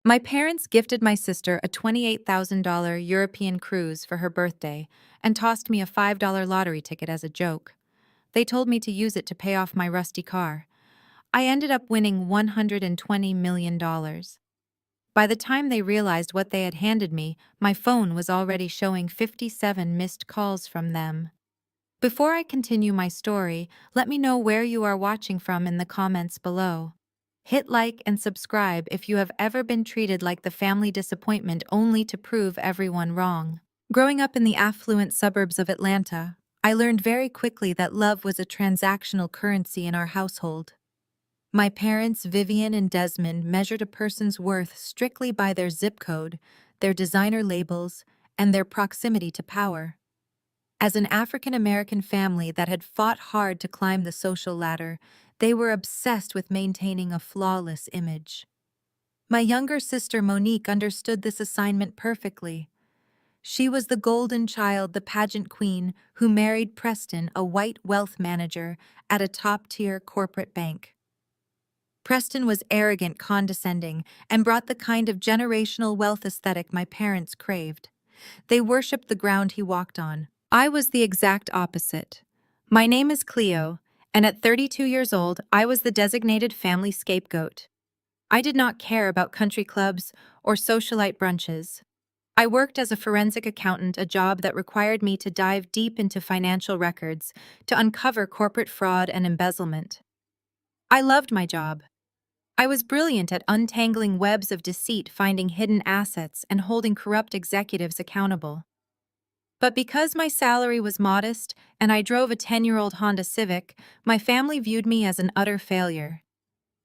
My parents gifted my sister a $28,000 European cruise for her birthday and tossed me a $5 lottery ticket as a joke. They told me to use it to pay off my rusty car. I ended up winning $120 million. By the time they realized what they had handed me, my phone was already showing 57 missed calls from them. Before I continue my story, let me know where you are watching from in the comments below. Hit like and subscribe if you have ever been treated like the family disappointment only to prove everyone wrong. Growing up in the affluent suburbs of Atlanta, I learned very quickly that love was a transactional currency in our household. My parents, Vivian and Desmond, measured a person's worth strictly by their zip code, their designer labels, and their proximity to power. As an African American family that had fought hard to climb the social ladder, they were obsessed with maintaining a flawless image. My younger sister Monique understood this assignment perfectly. She was the golden child, the pageant queen, who married Preston, a white wealth manager at a top-tier corporate bank. Preston was arrogant, condescending, and brought the kind of generational wealth aesthetic my parents craved. They worshipped the ground he walked on. I was the exact opposite. My name is Cleo, and at 32 years old, I was the designated family scapegoat. I did not care about country clubs or socialite brunches. I worked as a forensic accountant, a job that required me to dive deep into financial records to uncover corporate fraud and embezzlement. I loved my job. I was brilliant at untangling webs of deceit, finding hidden assets, and holding corrupt executives accountable. But because my salary was modest and I drove a 10-year-old Honda Civic, my family viewed me as an utter failure.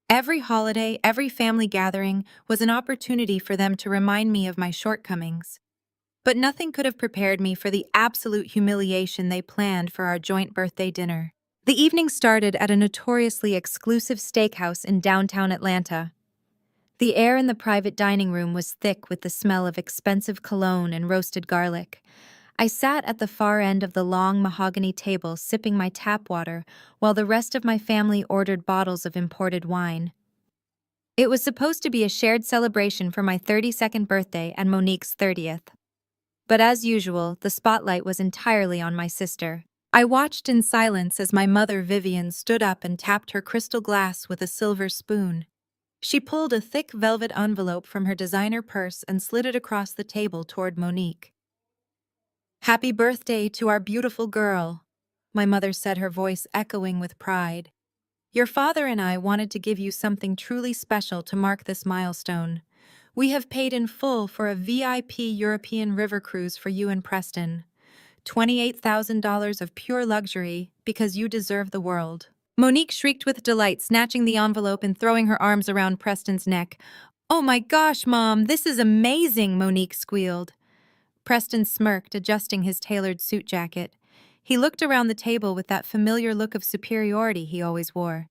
Every holiday, every family gathering was an opportunity for them to remind me of my shortcomings. But nothing could have prepared me for the absolute humiliation they planned for our joint birthday dinner. The evening started at a notoriously exclusive steakhouse in downtown Atlanta. The air in the private dining room was thick with the smell of expensive cologne and roasted garlic. I sat at the far end of the long mahogany table sipping my tap water while the rest of my family ordered bottles of imported wine. It was supposed to be a shared celebration for my 32nd birthday and Monique's 30th. But as usual, the spotlight was entirely on my sister. I watched in silence as my mother Vivian stood up and tapped her crystal glass with a silver spoon. She pulled a thick velvet envelope from her designer purse and slid it across the table toward Monique. "Happy birthday to our beautiful girl," my mother said, her voice echoing with pride. "Your father and I wanted to give you something truly special to mark this milestone. We have paid in full for a VIP European river cruise for you and Preston. $28,000 of pure luxury because you deserve the world." Monique shrieked with delight, snatching the envelope and throwing her arms around Preston's neck. "Oh my gosh, Mom, this is amazing," Monique squealed. Preston smirked, adjusting his tailored suit jacket. He looked around the table with that familiar look of superiority he always wore.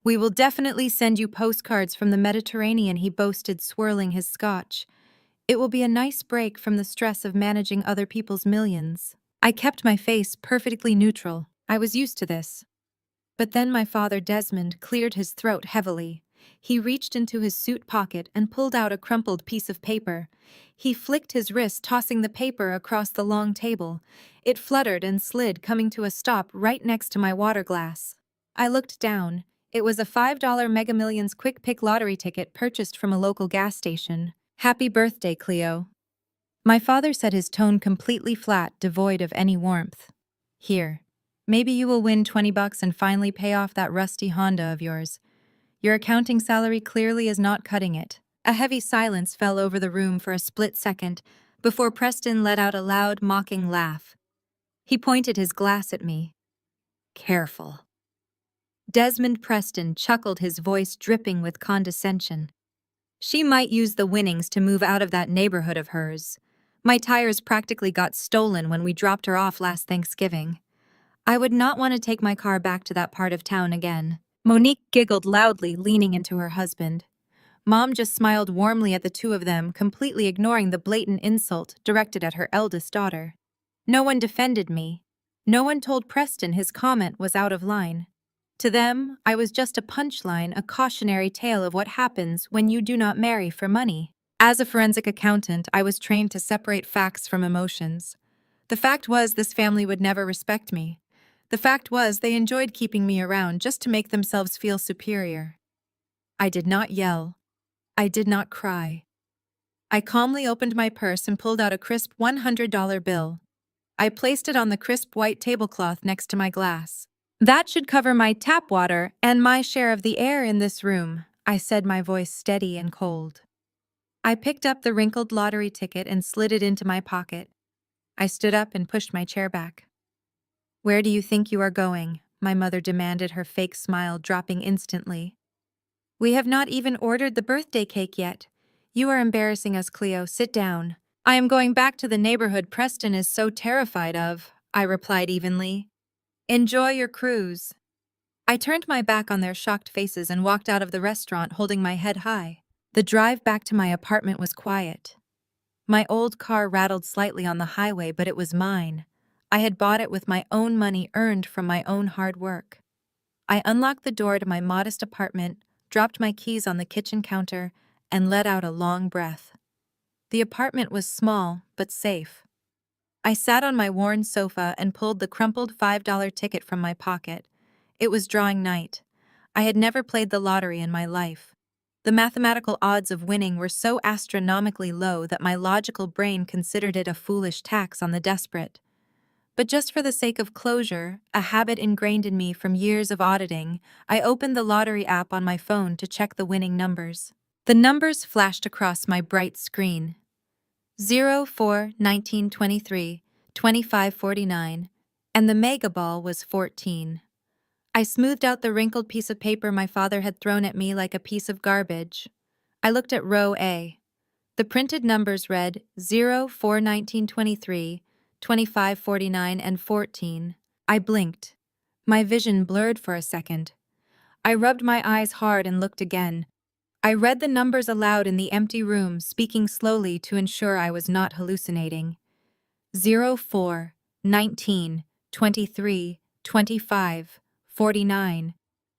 "We will definitely send you postcards from the Mediterranean," he boasted, swirling his scotch. "It will be a nice break from the stress of managing other people's millions." I kept my face perfectly neutral. I was used to this. But then my father Desmond cleared his throat heavily. He reached into his suit pocket and pulled out a crumpled piece of paper. He flicked his wrist, tossing the paper across the long table. It fluttered and slid, coming to a stop right next to my water glass. I looked down. It was a $5 Mega Millions Quick Pick lottery ticket purchased from a local gas station. "Happy birthday, Cleo." My father said, his tone completely flat, devoid of any warmth. "Here. Maybe you will win $20 and finally pay off that rusty Honda of yours. Your accounting salary clearly is not cutting it." A heavy silence fell over the room for a split second before Preston let out a loud, mocking laugh. He pointed his glass at me. "Careful." Desmond Preston chuckled, his voice dripping with condescension. "She might use the winnings to move out of that neighborhood of hers. My tires practically got stolen when we dropped her off last Thanksgiving. I would not want to take my car back to that part of town again." Monique giggled loudly, leaning into her husband. Mom just smiled warmly at the two of them, completely ignoring the blatant insult directed at her eldest daughter. No one defended me. No one told Preston his comment was out of line. To them, I was just a punchline, a cautionary tale of what happens when you do not marry for money. As a forensic accountant, I was trained to separate facts from emotions. The fact was, this family would never respect me. The fact was, they enjoyed keeping me around just to make themselves feel superior. I did not yell. I did not cry. I calmly opened my purse and pulled out a crisp $100 bill. I placed it on the crisp white tablecloth next to my glass. "That should cover my tap water and my share of the air in this room," I said, my voice steady and cold. I picked up the wrinkled lottery ticket and slid it into my pocket. I stood up and pushed my chair back. "Where do you think you are going?" my mother demanded, her fake smile dropping instantly. "We have not even ordered the birthday cake yet. You are embarrassing us, Cleo. Sit down." "I am going back to the neighborhood Preston is so terrified of," I replied evenly. "Enjoy your cruise." I turned my back on their shocked faces and walked out of the restaurant holding my head high. The drive back to my apartment was quiet. My old car rattled slightly on the highway, but it was mine. I had bought it with my own money earned from my own hard work. I unlocked the door to my modest apartment, dropped my keys on the kitchen counter, and let out a long breath. The apartment was small, but safe. I sat on my worn sofa and pulled the crumpled $5 ticket from my pocket. It was drawing night. I had never played the lottery in my life. The mathematical odds of winning were so astronomically low that my logical brain considered it a foolish tax on the desperate. But just for the sake of closure, a habit ingrained in me from years of auditing, I opened the lottery app on my phone to check the winning numbers. The numbers flashed across my bright screen. 0, 4, 19, 23, 25, 49, and the mega ball was 14. I smoothed out the wrinkled piece of paper my father had thrown at me like a piece of garbage. I looked at row A. The printed numbers read 0, 4, 19, 23, 25, 49, and 14. I blinked. My vision blurred for a second. I rubbed my eyes hard and looked again. I read the numbers aloud in the empty room, speaking slowly to ensure I was not hallucinating. 0, 4, 19, 23, 25, 49.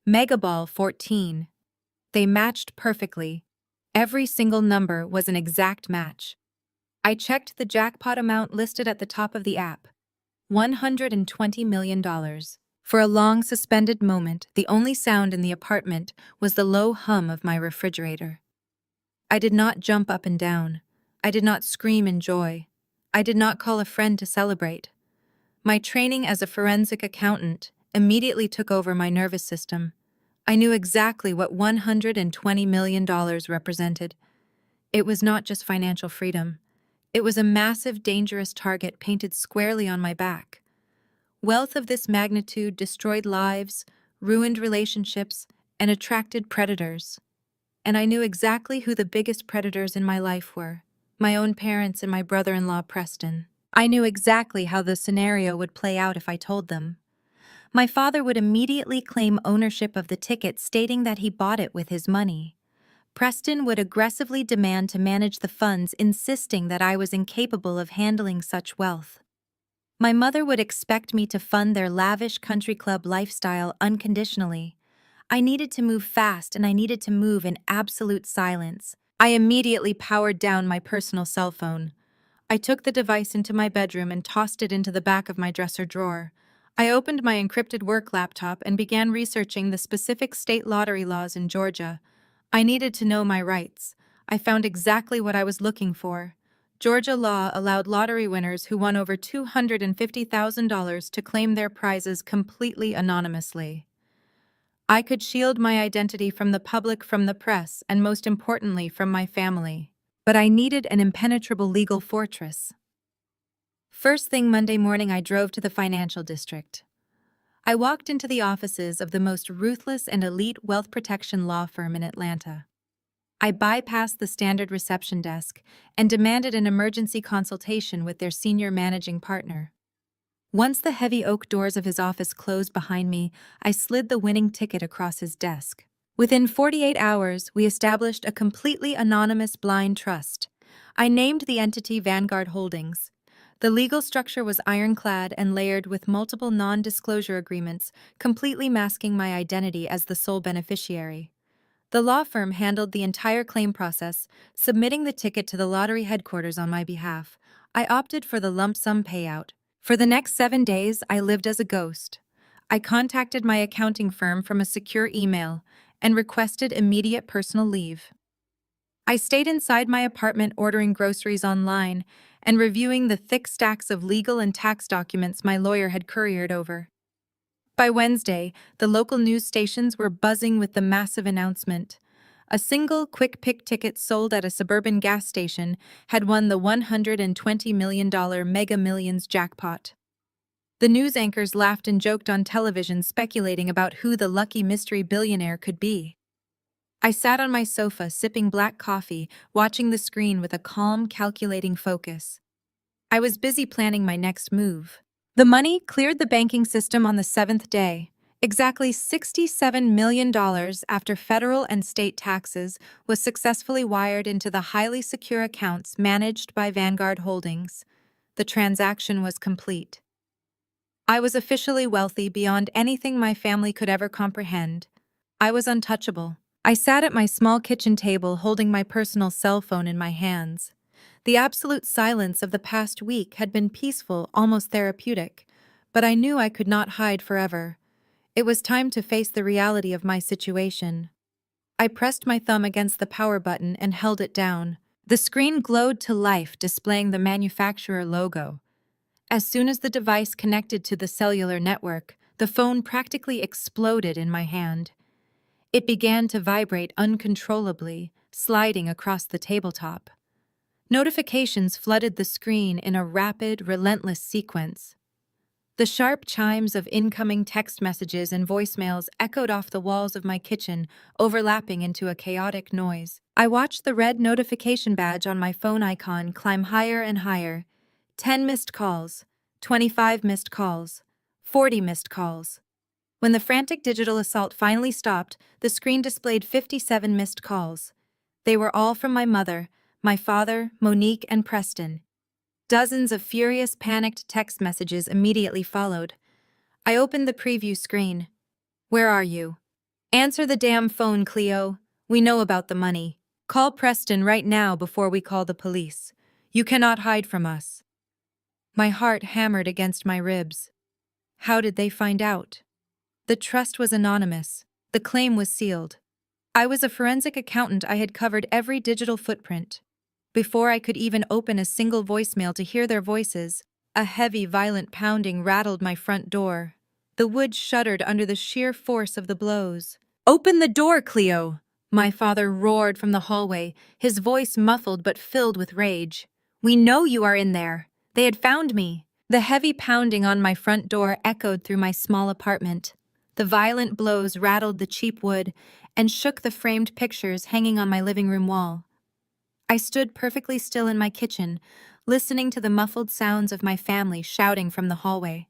Megaball 14. They matched perfectly. Every single number was an exact match. I checked the jackpot amount listed at the top of the app. $120 million. For a long, suspended moment, the only sound in the apartment was the low hum of my refrigerator. I did not jump up and down. I did not scream in joy. I did not call a friend to celebrate. My training as a forensic accountant immediately took over my nervous system. I knew exactly what $120 million represented. It was not just financial freedom. It was a massive, dangerous target painted squarely on my back. Wealth of this magnitude destroyed lives, ruined relationships, and attracted predators. And I knew exactly who the biggest predators in my life were: my own parents and my brother-in-law Preston. I knew exactly how the scenario would play out if I told them. My father would immediately claim ownership of the ticket, stating that he bought it with his money. Preston would aggressively demand to manage the funds, insisting that I was incapable of handling such wealth. My mother would expect me to fund their lavish country club lifestyle unconditionally. I needed to move fast, and I needed to move in absolute silence. I immediately powered down my personal cell phone. I took the device into my bedroom and tossed it into the back of my dresser drawer. I opened my encrypted work laptop and began researching the specific state lottery laws in Georgia. I needed to know my rights. I found exactly what I was looking for. Georgia law allowed lottery winners who won over $250,000 to claim their prizes completely anonymously. I could shield my identity from the public, from the press, and most importantly, from my family. But I needed an impenetrable legal fortress. First thing Monday morning, I drove to the financial district. I walked into the offices of the most ruthless and elite wealth protection law firm in Atlanta. I bypassed the standard reception desk and demanded an emergency consultation with their senior managing partner. Once the heavy oak doors of his office closed behind me, I slid the winning ticket across his desk. Within 48 hours, we established a completely anonymous blind trust. I named the entity Vanguard Holdings. The legal structure was ironclad and layered with multiple non-disclosure agreements, completely masking my identity as the sole beneficiary. The law firm handled the entire claim process, submitting the ticket to the lottery headquarters on my behalf. I opted for the lump sum payout. For the next 7 days, I lived as a ghost. I contacted my accounting firm from a secure email and requested immediate personal leave. I stayed inside my apartment ordering groceries online and reviewing the thick stacks of legal and tax documents my lawyer had couriered over. By Wednesday, the local news stations were buzzing with the massive announcement. A single quick pick ticket sold at a suburban gas station had won the $120 million Mega Millions jackpot. The news anchors laughed and joked on television, speculating about who the lucky mystery billionaire could be. I sat on my sofa, sipping black coffee, watching the screen with a calm, calculating focus. I was busy planning my next move. The money cleared the banking system on the 7th day. Exactly $67 million after federal and state taxes was successfully wired into the highly secure accounts managed by Vanguard Holdings. The transaction was complete. I was officially wealthy beyond anything my family could ever comprehend. I was untouchable. I sat at my small kitchen table holding my personal cell phone in my hands. The absolute silence of the past week had been peaceful, almost therapeutic, but I knew I could not hide forever. It was time to face the reality of my situation. I pressed my thumb against the power button and held it down. The screen glowed to life, displaying the manufacturer logo. As soon as the device connected to the cellular network, the phone practically exploded in my hand. It began to vibrate uncontrollably, sliding across the tabletop. Notifications flooded the screen in a rapid, relentless sequence. The sharp chimes of incoming text messages and voicemails echoed off the walls of my kitchen, overlapping into a chaotic noise. I watched the red notification badge on my phone icon climb higher and higher. 10 missed calls, 25 missed calls, 40 missed calls. When the frantic digital assault finally stopped, the screen displayed 57 missed calls. They were all from my mother, my father, Monique, and Preston. Dozens of furious, panicked text messages immediately followed. I opened the preview screen. "Where are you? Answer the damn phone, Cleo. We know about the money. Call Preston right now before we call the police. You cannot hide from us." My heart hammered against my ribs. How did they find out? The trust was anonymous. The claim was sealed. I was a forensic accountant. I had covered every digital footprint. Before I could even open a single voicemail to hear their voices, a heavy, violent pounding rattled my front door. The wood shuddered under the sheer force of the blows. "Open the door, Cleo!" My father roared from the hallway, his voice muffled but filled with rage. "We know you are in there. They had found me." The heavy pounding on my front door echoed through my small apartment. The violent blows rattled the cheap wood and shook the framed pictures hanging on my living room wall. I stood perfectly still in my kitchen, listening to the muffled sounds of my family shouting from the hallway.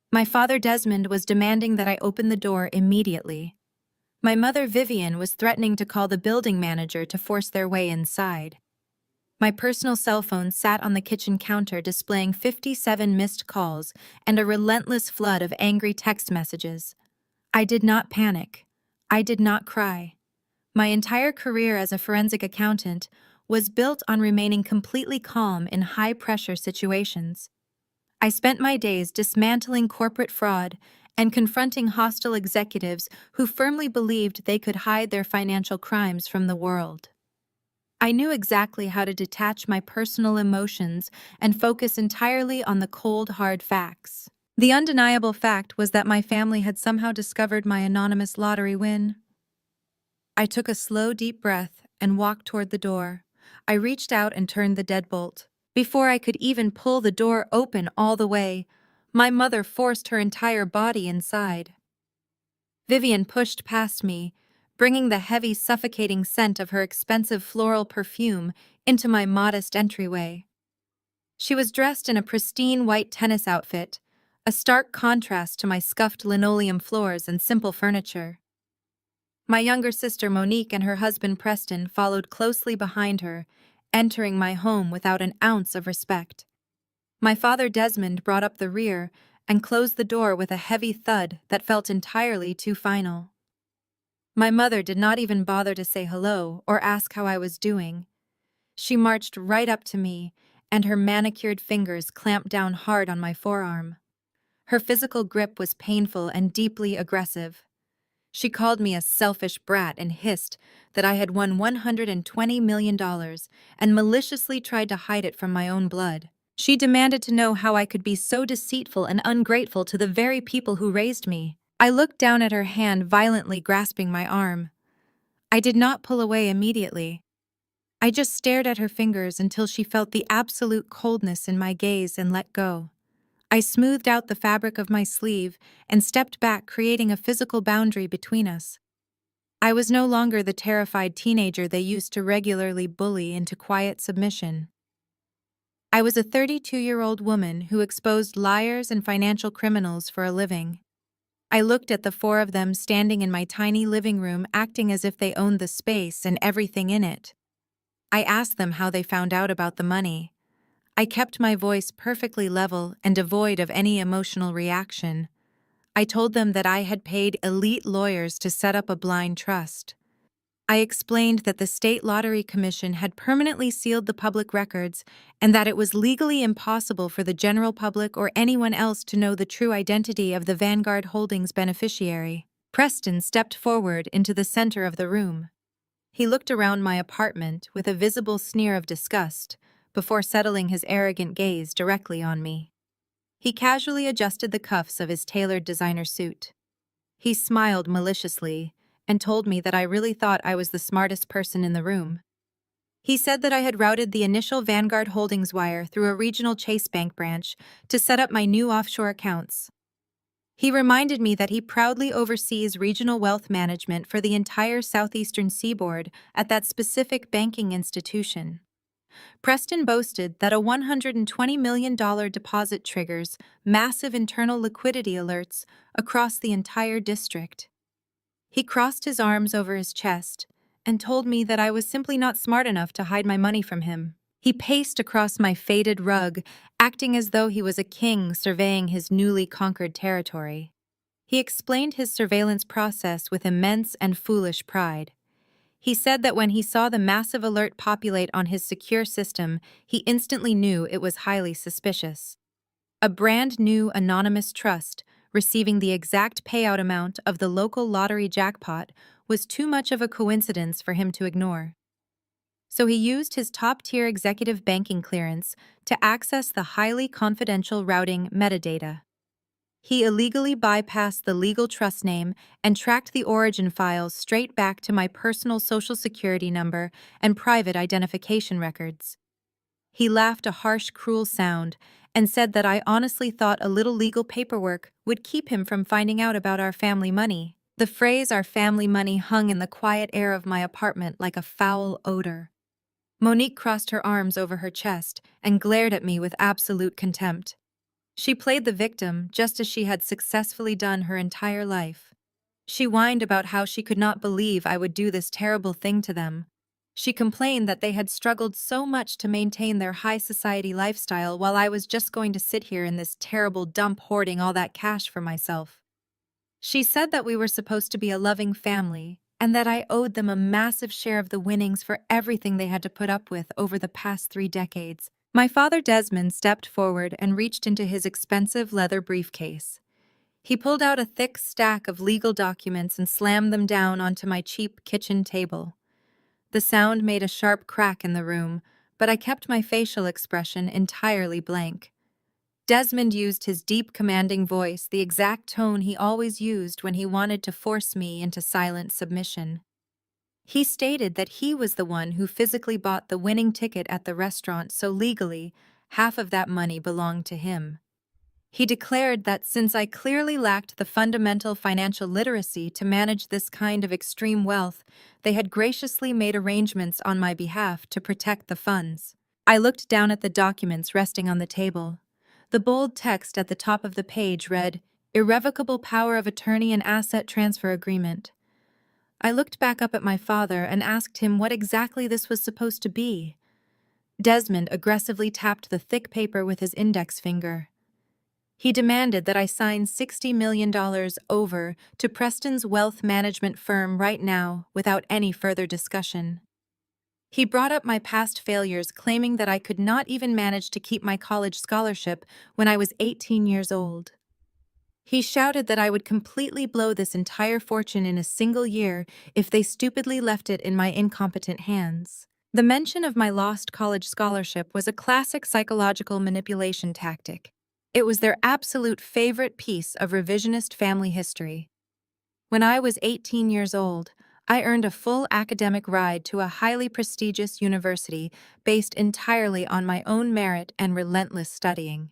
My father Desmond was demanding that I open the door immediately. My mother Vivian was threatening to call the building manager to force their way inside. My personal cell phone sat on the kitchen counter displaying 57 missed calls and a relentless flood of angry text messages. I did not panic. I did not cry. My entire career as a forensic accountant was built on remaining completely calm in high-pressure situations. I spent my days dismantling corporate fraud and confronting hostile executives who firmly believed they could hide their financial crimes from the world. I knew exactly how to detach my personal emotions and focus entirely on the cold, hard facts. The undeniable fact was that my family had somehow discovered my anonymous lottery win. I took a slow, deep breath and walked toward the door. I reached out and turned the deadbolt. Before I could even pull the door open all the way, my mother forced her entire body inside. Vivian pushed past me, bringing the heavy, suffocating scent of her expensive floral perfume into my modest entryway. She was dressed in a pristine white tennis outfit, a stark contrast to my scuffed linoleum floors and simple furniture. My younger sister Monique and her husband Preston followed closely behind her, entering my home without an ounce of respect. My father Desmond brought up the rear and closed the door with a heavy thud that felt entirely too final. My mother did not even bother to say hello or ask how I was doing. She marched right up to me, and her manicured fingers clamped down hard on my forearm. Her physical grip was painful and deeply aggressive. She called me a selfish brat and hissed that I had won $120 million and maliciously tried to hide it from my own blood. She demanded to know how I could be so deceitful and ungrateful to the very people who raised me. I looked down at her hand, violently grasping my arm. I did not pull away immediately. I just stared at her fingers until she felt the absolute coldness in my gaze and let go. I smoothed out the fabric of my sleeve and stepped back, creating a physical boundary between us. I was no longer the terrified teenager they used to regularly bully into quiet submission. I was a 32-year-old woman who exposed liars and financial criminals for a living. I looked at the four of them standing in my tiny living room, acting as if they owned the space and everything in it. I asked them how they found out about the money. I kept my voice perfectly level and devoid of any emotional reaction. I told them that I had paid elite lawyers to set up a blind trust. I explained that the State Lottery Commission had permanently sealed the public records and that it was legally impossible for the general public or anyone else to know the true identity of the Vanguard Holdings beneficiary. Preston stepped forward into the center of the room. He looked around my apartment with a visible sneer of disgust before settling his arrogant gaze directly on me. He casually adjusted the cuffs of his tailored designer suit. He smiled maliciously and told me that I really thought I was the smartest person in the room. He said that I had routed the initial Vanguard Holdings wire through a regional Chase Bank branch to set up my new offshore accounts. He reminded me that he proudly oversees regional wealth management for the entire southeastern seaboard at that specific banking institution. Preston boasted that a $120 million deposit triggers massive internal liquidity alerts across the entire district. He crossed his arms over his chest and told me that I was simply not smart enough to hide my money from him. He paced across my faded rug, acting as though he was a king surveying his newly conquered territory. He explained his surveillance process with immense and foolish pride. He said that when he saw the massive alert populate on his secure system, he instantly knew it was highly suspicious. A brand new anonymous trust, receiving the exact payout amount of the local lottery jackpot, was too much of a coincidence for him to ignore. So he used his top-tier executive banking clearance to access the highly confidential routing metadata. He illegally bypassed the legal trust name and tracked the origin files straight back to my personal social security number and private identification records. He laughed a harsh, cruel sound and said that I honestly thought a little legal paperwork would keep him from finding out about our family money. The phrase "our family money" hung in the quiet air of my apartment like a foul odor. Monique crossed her arms over her chest and glared at me with absolute contempt. She played the victim just as she had successfully done her entire life. She whined about how she could not believe I would do this terrible thing to them. She complained that they had struggled so much to maintain their high society lifestyle while I was just going to sit here in this terrible dump hoarding all that cash for myself. She said that we were supposed to be a loving family and that I owed them a massive share of the winnings for everything they had to put up with over the past 3 decades. My father Desmond stepped forward and reached into his expensive leather briefcase. He pulled out a thick stack of legal documents and slammed them down onto my cheap kitchen table. The sound made a sharp crack in the room, but I kept my facial expression entirely blank. Desmond used his deep, commanding voice, the exact tone he always used when he wanted to force me into silent submission. He stated that he was the one who physically bought the winning ticket at the restaurant, so legally, half of that money belonged to him. He declared that since I clearly lacked the fundamental financial literacy to manage this kind of extreme wealth, they had graciously made arrangements on my behalf to protect the funds. I looked down at the documents resting on the table. The bold text at the top of the page read, "Irrevocable Power of Attorney and Asset Transfer Agreement." I looked back up at my father and asked him what exactly this was supposed to be. Desmond aggressively tapped the thick paper with his index finger. He demanded that I sign $60 million over to Preston's wealth management firm right now without any further discussion. He brought up my past failures, claiming that I could not even manage to keep my college scholarship when I was 18 years old. He shouted that I would completely blow this entire fortune in a single year if they stupidly left it in my incompetent hands. The mention of my lost college scholarship was a classic psychological manipulation tactic. It was their absolute favorite piece of revisionist family history. When I was 18 years old, I earned a full academic ride to a highly prestigious university based entirely on my own merit and relentless studying.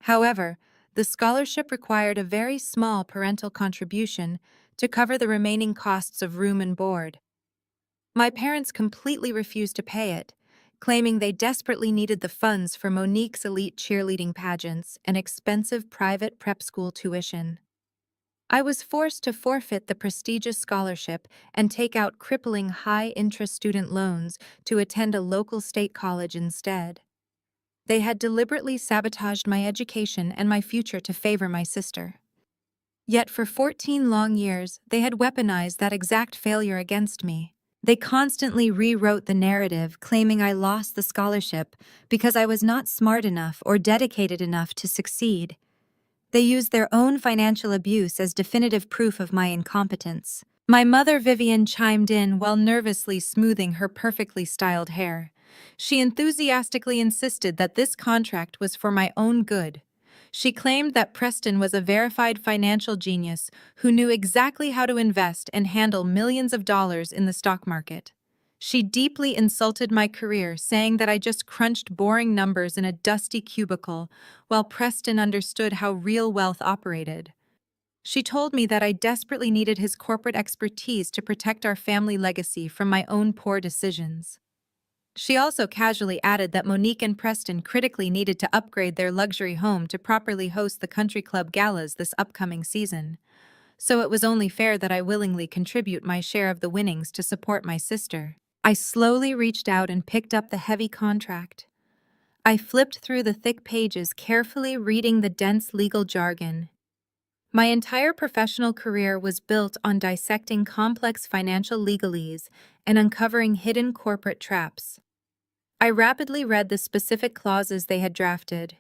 However, the scholarship required a very small parental contribution to cover the remaining costs of room and board. My parents completely refused to pay it, claiming they desperately needed the funds for Monique's elite cheerleading pageants and expensive private prep school tuition. I was forced to forfeit the prestigious scholarship and take out crippling high-interest student loans to attend a local state college instead. They had deliberately sabotaged my education and my future to favor my sister. Yet for 14 long years, they had weaponized that exact failure against me. They constantly rewrote the narrative, claiming I lost the scholarship because I was not smart enough or dedicated enough to succeed. They used their own financial abuse as definitive proof of my incompetence. My mother Vivian chimed in while nervously smoothing her perfectly styled hair. She enthusiastically insisted that this contract was for my own good. She claimed that Preston was a verified financial genius who knew exactly how to invest and handle millions of dollars in the stock market. She deeply insulted my career, saying that I just crunched boring numbers in a dusty cubicle, while Preston understood how real wealth operated. She told me that I desperately needed his corporate expertise to protect our family legacy from my own poor decisions. She also casually added that Monique and Preston critically needed to upgrade their luxury home to properly host the country club galas this upcoming season, so it was only fair that I willingly contribute my share of the winnings to support my sister. I slowly reached out and picked up the heavy contract. I flipped through the thick pages, carefully reading the dense legal jargon. My entire professional career was built on dissecting complex financial legalese and uncovering hidden corporate traps. I rapidly read the specific clauses they had drafted.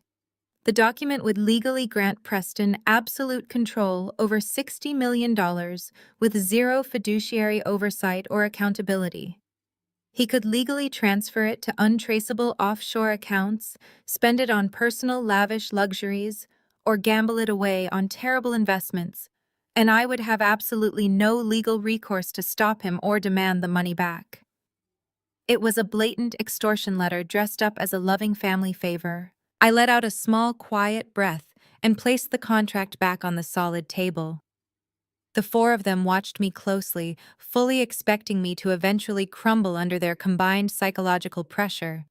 The document would legally grant Preston absolute control over $60 million with zero fiduciary oversight or accountability. He could legally transfer it to untraceable offshore accounts, spend it on personal lavish luxuries, or gamble it away on terrible investments, and I would have absolutely no legal recourse to stop him or demand the money back. It was a blatant extortion letter dressed up as a loving family favor. I let out a small, quiet breath and placed the contract back on the solid table. The four of them watched me closely, fully expecting me to eventually crumble under their combined psychological pressure.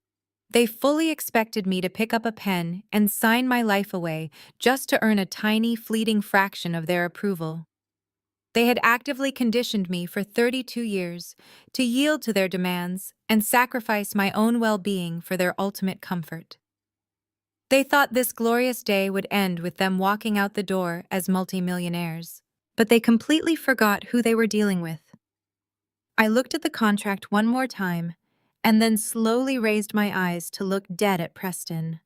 They fully expected me to pick up a pen and sign my life away just to earn a tiny, fleeting fraction of their approval. They had actively conditioned me for 32 years to yield to their demands and sacrifice my own well-being for their ultimate comfort. They thought this glorious day would end with them walking out the door as multimillionaires, but they completely forgot who they were dealing with. I looked at the contract one more time and then slowly raised my eyes to look dead at Preston.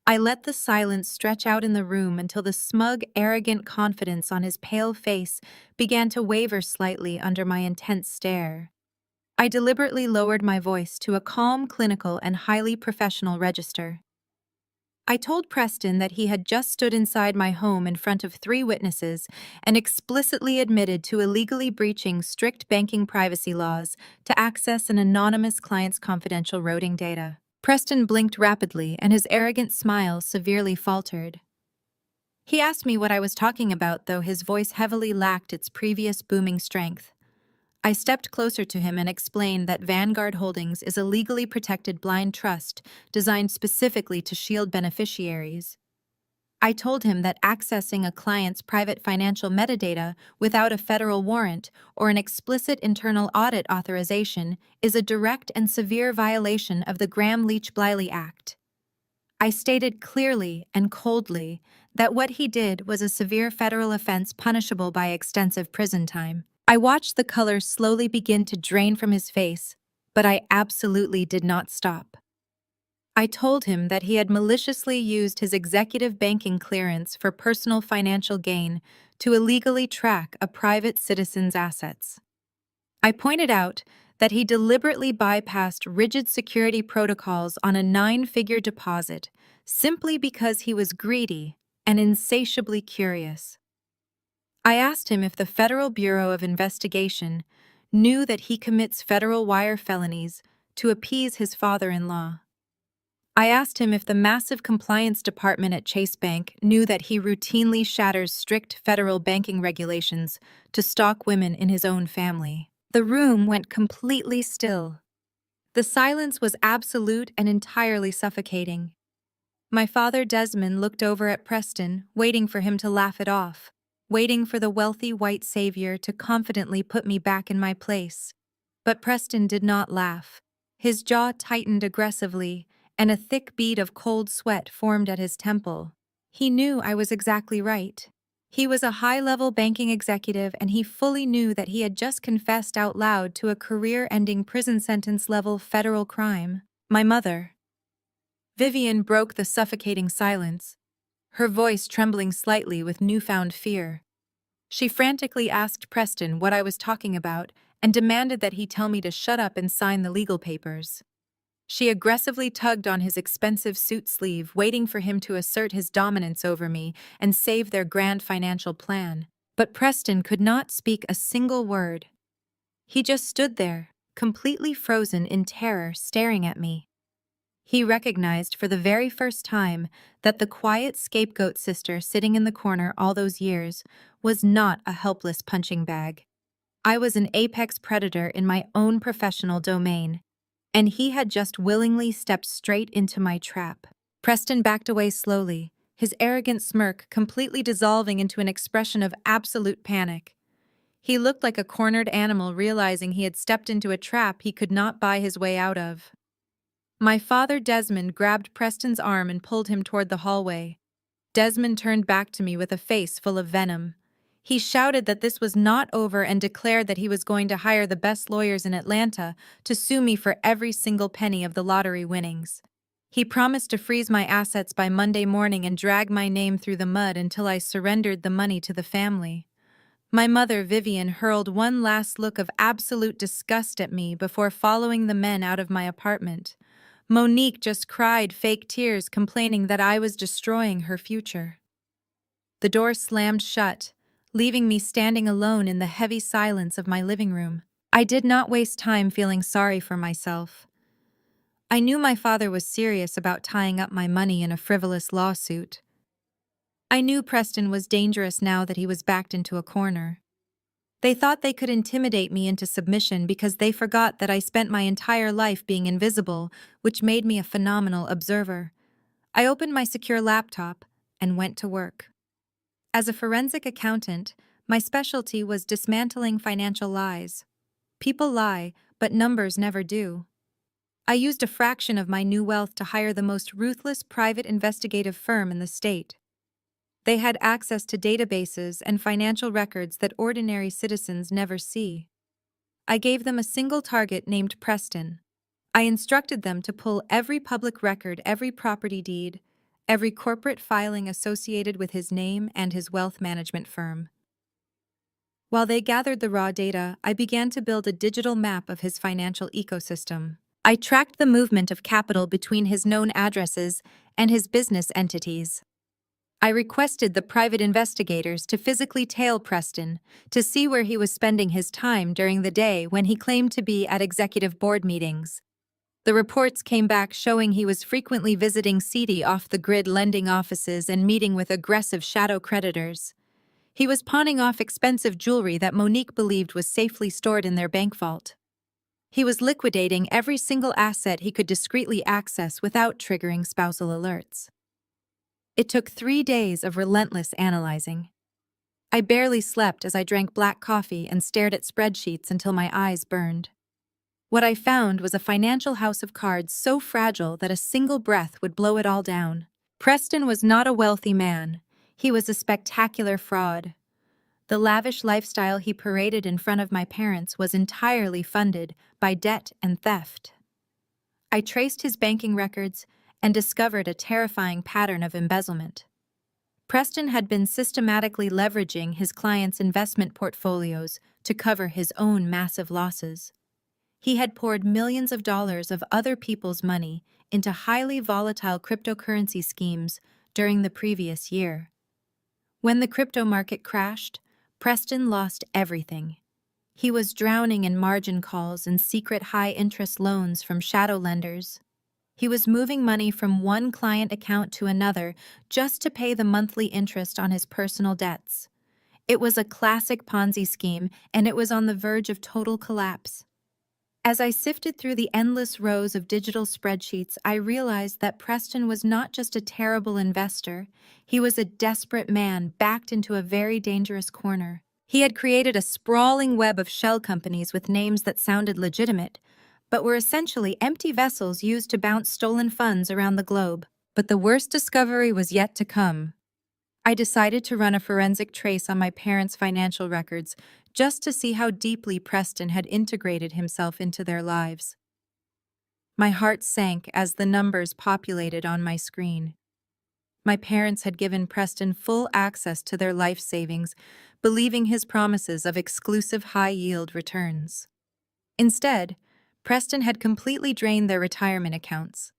I let the silence stretch out in the room until the smug, arrogant confidence on his pale face began to waver slightly under my intense stare. I deliberately lowered my voice to a calm, clinical, and highly professional register. I told Preston that he had just stood inside my home in front of 3 witnesses and explicitly admitted to illegally breaching strict banking privacy laws to access an anonymous client's confidential routing data. Preston blinked rapidly, and his arrogant smile severely faltered. He asked me what I was talking about, though his voice heavily lacked its previous booming strength. I stepped closer to him and explained that Vanguard Holdings is a legally protected blind trust designed specifically to shield beneficiaries. I told him that accessing a client's private financial metadata without a federal warrant or an explicit internal audit authorization is a direct and severe violation of the Gramm-Leach-Bliley Act. I stated clearly and coldly that what he did was a severe federal offense punishable by extensive prison time. I watched the color slowly begin to drain from his face, but I absolutely did not stop. I told him that he had maliciously used his executive banking clearance for personal financial gain to illegally track a private citizen's assets. I pointed out that he deliberately bypassed rigid security protocols on a 9-figure deposit simply because he was greedy and insatiably curious. I asked him if the Federal Bureau of Investigation knew that he commits federal wire felonies to appease his father-in-law. I asked him if the massive compliance department at Chase Bank knew that he routinely shatters strict federal banking regulations to stalk women in his own family. The room went completely still. The silence was absolute and entirely suffocating. My father Desmond looked over at Preston, waiting for him to laugh it off, waiting for the wealthy white savior to confidently put me back in my place. But Preston did not laugh. His jaw tightened aggressively, and a thick bead of cold sweat formed at his temple. He knew I was exactly right. He was a high-level banking executive, and he fully knew that he had just confessed out loud to a career-ending prison sentence-level federal crime. My mother. Vivian broke the suffocating silence, her voice trembling slightly with newfound fear. She frantically asked Preston what I was talking about and demanded that he tell me to shut up and sign the legal papers. She aggressively tugged on his expensive suit sleeve, waiting for him to assert his dominance over me and save their grand financial plan. But Preston could not speak a single word. He just stood there, completely frozen in terror, staring at me. He recognized for the very first time that the quiet scapegoat sister sitting in the corner all those years was not a helpless punching bag. I was an apex predator in my own professional domain, and he had just willingly stepped straight into my trap. Preston backed away slowly, his arrogant smirk completely dissolving into an expression of absolute panic. He looked like a cornered animal realizing he had stepped into a trap he could not buy his way out of. My father Desmond grabbed Preston's arm and pulled him toward the hallway. Desmond turned back to me with a face full of venom. He shouted that this was not over and declared that he was going to hire the best lawyers in Atlanta to sue me for every single penny of the lottery winnings. He promised to freeze my assets by Monday morning and drag my name through the mud until I surrendered the money to the family. My mother, Vivian, hurled one last look of absolute disgust at me before following the men out of my apartment. Monique just cried fake tears, complaining that I was destroying her future. The door slammed shut, leaving me standing alone in the heavy silence of my living room. I did not waste time feeling sorry for myself. I knew my father was serious about tying up my money in a frivolous lawsuit. I knew Preston was dangerous now that he was backed into a corner. They thought they could intimidate me into submission because they forgot that I spent my entire life being invisible, which made me a phenomenal observer. I opened my secure laptop and went to work. As a forensic accountant, my specialty was dismantling financial lies. People lie, but numbers never do. I used a fraction of my new wealth to hire the most ruthless private investigative firm in the state. They had access to databases and financial records that ordinary citizens never see. I gave them a single target named Preston. I instructed them to pull every public record, every property deed, every corporate filing associated with his name and his wealth management firm. While they gathered the raw data, I began to build a digital map of his financial ecosystem. I tracked the movement of capital between his known addresses and his business entities. I requested the private investigators to physically tail Preston to see where he was spending his time during the day when he claimed to be at executive board meetings. The reports came back showing he was frequently visiting seedy off-the-grid lending offices and meeting with aggressive shadow creditors. He was pawning off expensive jewelry that Monique believed was safely stored in their bank vault. He was liquidating every single asset he could discreetly access without triggering spousal alerts. It took 3 days of relentless analyzing. I barely slept as I drank black coffee and stared at spreadsheets until my eyes burned. What I found was a financial house of cards so fragile that a single breath would blow it all down. Preston was not a wealthy man. He was a spectacular fraud. The lavish lifestyle he paraded in front of my parents was entirely funded by debt and theft. I traced his banking records and discovered a terrifying pattern of embezzlement. Preston had been systematically leveraging his clients' investment portfolios to cover his own massive losses. He had poured millions of dollars of other people's money into highly volatile cryptocurrency schemes during the previous year. When the crypto market crashed, Preston lost everything. He was drowning in margin calls and secret high-interest loans from shadow lenders. He was moving money from one client account to another just to pay the monthly interest on his personal debts. It was a classic Ponzi scheme, and it was on the verge of total collapse. As I sifted through the endless rows of digital spreadsheets, I realized that Preston was not just a terrible investor, he was a desperate man backed into a very dangerous corner. He had created a sprawling web of shell companies with names that sounded legitimate, but were essentially empty vessels used to bounce stolen funds around the globe. But the worst discovery was yet to come. I decided to run a forensic trace on my parents' financial records just to see how deeply Preston had integrated himself into their lives. My heart sank as the numbers populated on my screen. My parents had given Preston full access to their life savings, believing his promises of exclusive high-yield returns. Instead, Preston had completely drained their retirement accounts.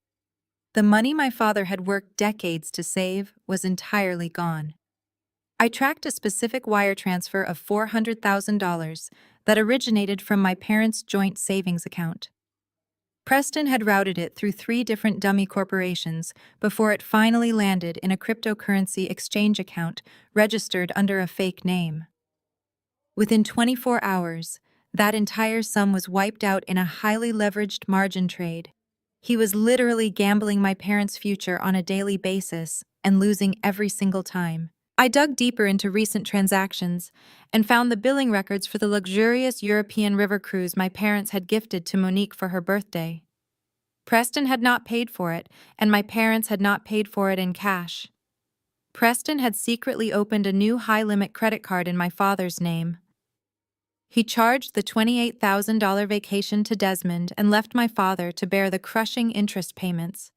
The money my father had worked decades to save was entirely gone. I tracked a specific wire transfer of $400,000 that originated from my parents' joint savings account. Preston had routed it through 3 different dummy corporations before it finally landed in a cryptocurrency exchange account registered under a fake name. Within 24 hours, that entire sum was wiped out in a highly leveraged margin trade. He was literally gambling my parents' future on a daily basis and losing every single time. I dug deeper into recent transactions and found the billing records for the luxurious European river cruise my parents had gifted to Monique for her birthday. Preston had not paid for it, and my parents had not paid for it in cash. Preston had secretly opened a new high-limit credit card in my father's name. He charged the $28,000 vacation to Desmond and left my father to bear the crushing interest payments.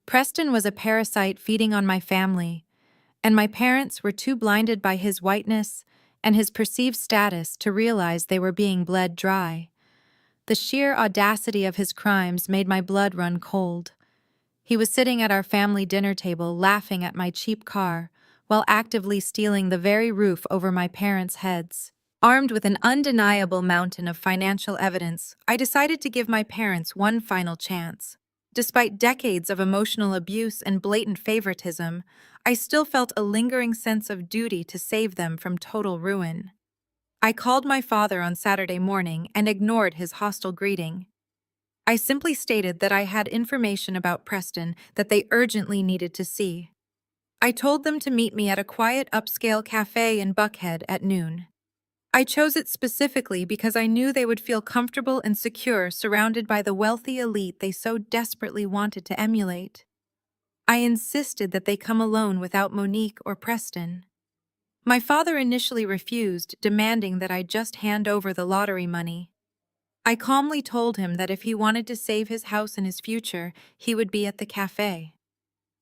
Preston was a parasite feeding on my family, and my parents were too blinded by his whiteness and his perceived status to realize they were being bled dry. The sheer audacity of his crimes made my blood run cold. He was sitting at our family dinner table laughing at my cheap car, while actively stealing the very roof over my parents' heads. Armed with an undeniable mountain of financial evidence, I decided to give my parents one final chance. Despite decades of emotional abuse and blatant favoritism, I still felt a lingering sense of duty to save them from total ruin. I called my father on Saturday morning and ignored his hostile greeting. I simply stated that I had information about Preston that they urgently needed to see. I told them to meet me at a quiet upscale cafe in Buckhead at noon. I chose it specifically because I knew they would feel comfortable and secure surrounded by the wealthy elite they so desperately wanted to emulate. I insisted that they come alone without Monique or Preston. My father initially refused, demanding that I just hand over the lottery money. I calmly told him that if he wanted to save his house and his future, he would be at the cafe.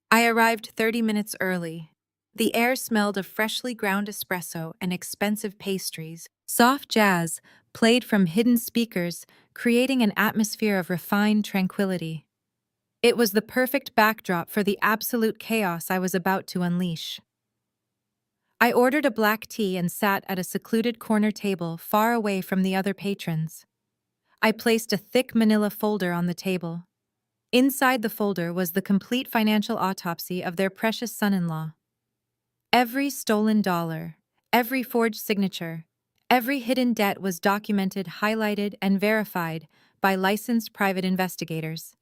I arrived 30 minutes early. The air smelled of freshly ground espresso and expensive pastries. Soft jazz played from hidden speakers, creating an atmosphere of refined tranquility. It was the perfect backdrop for the absolute chaos I was about to unleash. I ordered a black tea and sat at a secluded corner table far away from the other patrons. I placed a thick manila folder on the table. Inside the folder was the complete financial autopsy of their precious son-in-law. Every stolen dollar, every forged signature, every hidden debt was documented, highlighted, and verified by licensed private investigators.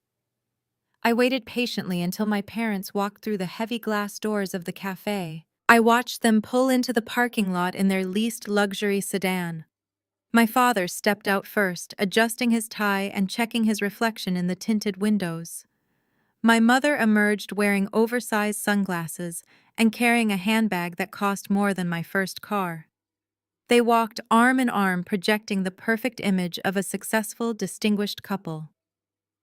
I waited patiently until my parents walked through the heavy glass doors of the cafe. I watched them pull into the parking lot in their least luxury sedan. My father stepped out first, adjusting his tie and checking his reflection in the tinted windows. My mother emerged wearing oversized sunglasses and carrying a handbag that cost more than my first car. They walked arm in arm, projecting the perfect image of a successful, distinguished couple.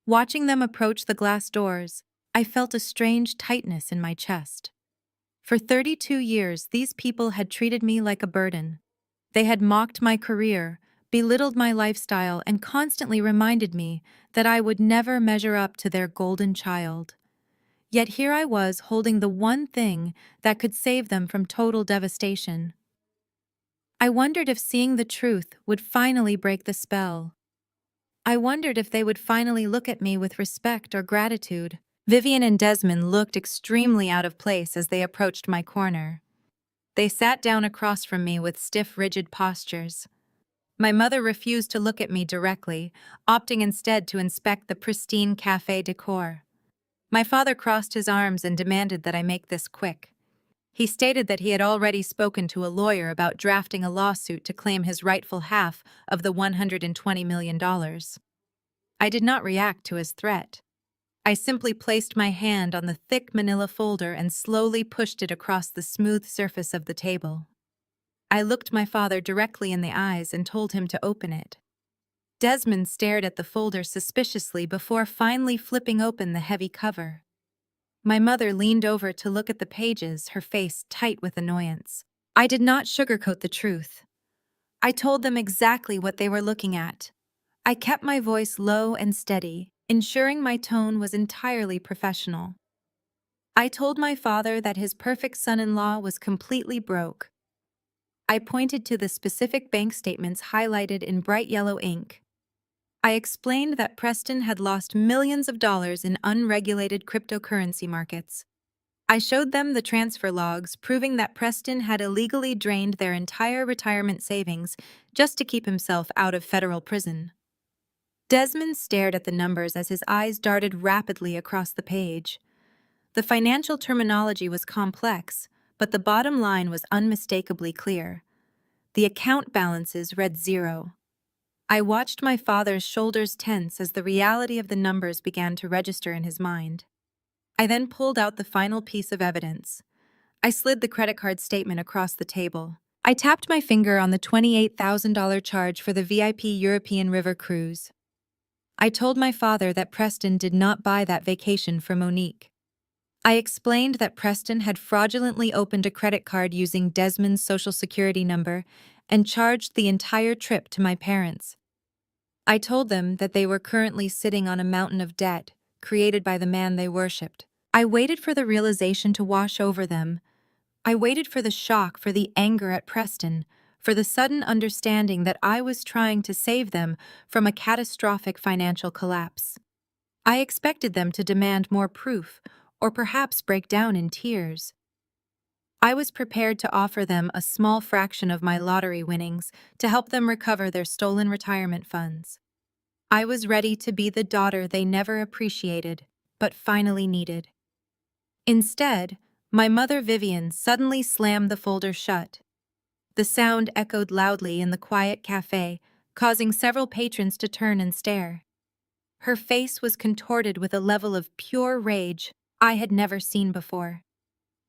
Watching them approach the glass doors, I felt a strange tightness in my chest. For 32 years, these people had treated me like a burden. They had mocked my career, belittled my lifestyle, and constantly reminded me that I would never measure up to their golden child. Yet here I was holding the one thing that could save them from total devastation. I wondered if seeing the truth would finally break the spell. I wondered if they would finally look at me with respect or gratitude. Vivian and Desmond looked extremely out of place as they approached my corner. They sat down across from me with stiff, rigid postures. My mother refused to look at me directly, opting instead to inspect the pristine cafe decor. My father crossed his arms and demanded that I make this quick. He stated that he had already spoken to a lawyer about drafting a lawsuit to claim his rightful half of the $120 million. I did not react to his threat. I simply placed my hand on the thick manila folder and slowly pushed it across the smooth surface of the table. I looked my father directly in the eyes and told him to open it. Desmond stared at the folder suspiciously before finally flipping open the heavy cover. My mother leaned over to look at the pages, her face tight with annoyance. I did not sugarcoat the truth. I told them exactly what they were looking at. I kept my voice low and steady, ensuring my tone was entirely professional. I told my father that his perfect son-in-law was completely broke. I pointed to the specific bank statements highlighted in bright yellow ink. I explained that Preston had lost millions of dollars in unregulated cryptocurrency markets. I showed them the transfer logs proving that Preston had illegally drained their entire retirement savings just to keep himself out of federal prison. Desmond stared at the numbers as his eyes darted rapidly across the page. The financial terminology was complex, but the bottom line was unmistakably clear. The account balances read zero. I watched my father's shoulders tense as the reality of the numbers began to register in his mind. I then pulled out the final piece of evidence. I slid the credit card statement across the table. I tapped my finger on the $28,000 charge for the VIP European River cruise. I told my father that Preston did not buy that vacation for Monique. I explained that Preston had fraudulently opened a credit card using Desmond's social security number and charged the entire trip to my parents. I told them that they were currently sitting on a mountain of debt created by the man they worshipped. I waited for the realization to wash over them. I waited for the shock, for the anger at Preston, for the sudden understanding that I was trying to save them from a catastrophic financial collapse. I expected them to demand more proof, or perhaps break down in tears. I was prepared to offer them a small fraction of my lottery winnings to help them recover their stolen retirement funds. I was ready to be the daughter they never appreciated, but finally needed. Instead, my mother Vivian suddenly slammed the folder shut. The sound echoed loudly in the quiet cafe, causing several patrons to turn and stare. Her face was contorted with a level of pure rage I had never seen before.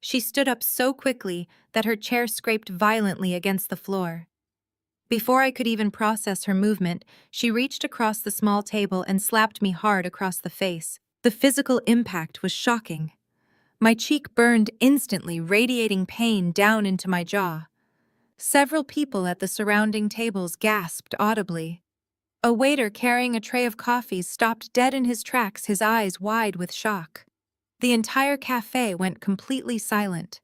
She stood up so quickly that her chair scraped violently against the floor. Before I could even process her movement, she reached across the small table and slapped me hard across the face. The physical impact was shocking. My cheek burned instantly, radiating pain down into my jaw. Several people at the surrounding tables gasped audibly. A waiter carrying a tray of coffees stopped dead in his tracks, his eyes wide with shock. The entire cafe went completely silent.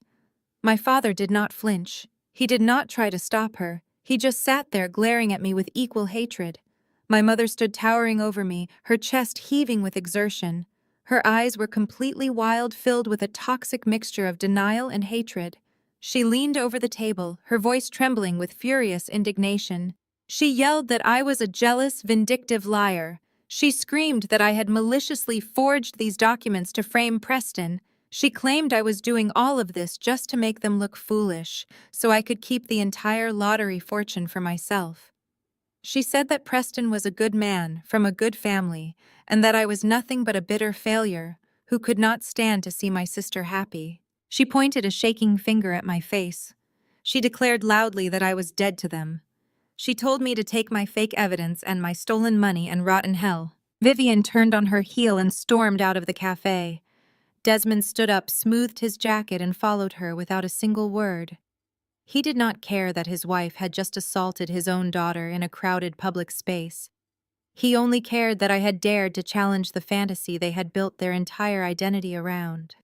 My father did not flinch. He did not try to stop her. He just sat there glaring at me with equal hatred. My mother stood towering over me, her chest heaving with exertion. Her eyes were completely wild, filled with a toxic mixture of denial and hatred. She leaned over the table, her voice trembling with furious indignation. She yelled that I was a jealous, vindictive liar, She screamed that I had maliciously forged these documents to frame Preston. She claimed I was doing all of this just to make them look foolish, so I could keep the entire lottery fortune for myself. She said that Preston was a good man, from a good family, and that I was nothing but a bitter failure, who could not stand to see my sister happy. She pointed a shaking finger at my face. She declared loudly that I was dead to them. She told me to take my fake evidence and my stolen money and rot in hell. Vivian turned on her heel and stormed out of the cafe. Desmond stood up, smoothed his jacket, and followed her without a single word. He did not care that his wife had just assaulted his own daughter in a crowded public space. He only cared that I had dared to challenge the fantasy they had built their entire identity around.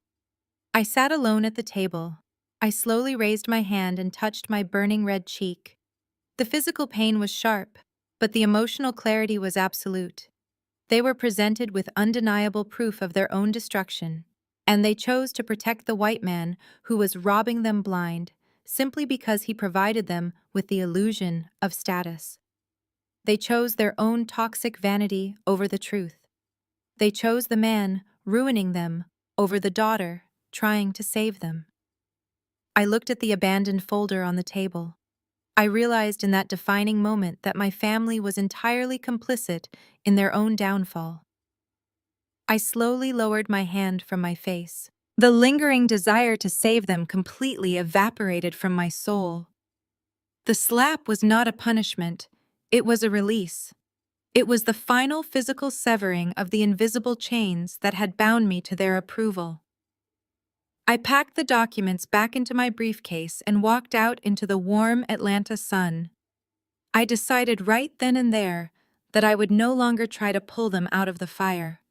I sat alone at the table. I slowly raised my hand and touched my burning red cheek. The physical pain was sharp, but the emotional clarity was absolute. They were presented with undeniable proof of their own destruction, and they chose to protect the white man who was robbing them blind simply because he provided them with the illusion of status. They chose their own toxic vanity over the truth. They chose the man ruining them over the daughter trying to save them. I looked at the abandoned folder on the table. I realized in that defining moment that my family was entirely complicit in their own downfall. I slowly lowered my hand from my face. The lingering desire to save them completely evaporated from my soul. The slap was not a punishment, it was a release. It was the final physical severing of the invisible chains that had bound me to their approval. I packed the documents back into my briefcase and walked out into the warm Atlanta sun. I decided right then and there that I would no longer try to pull them out of the fire.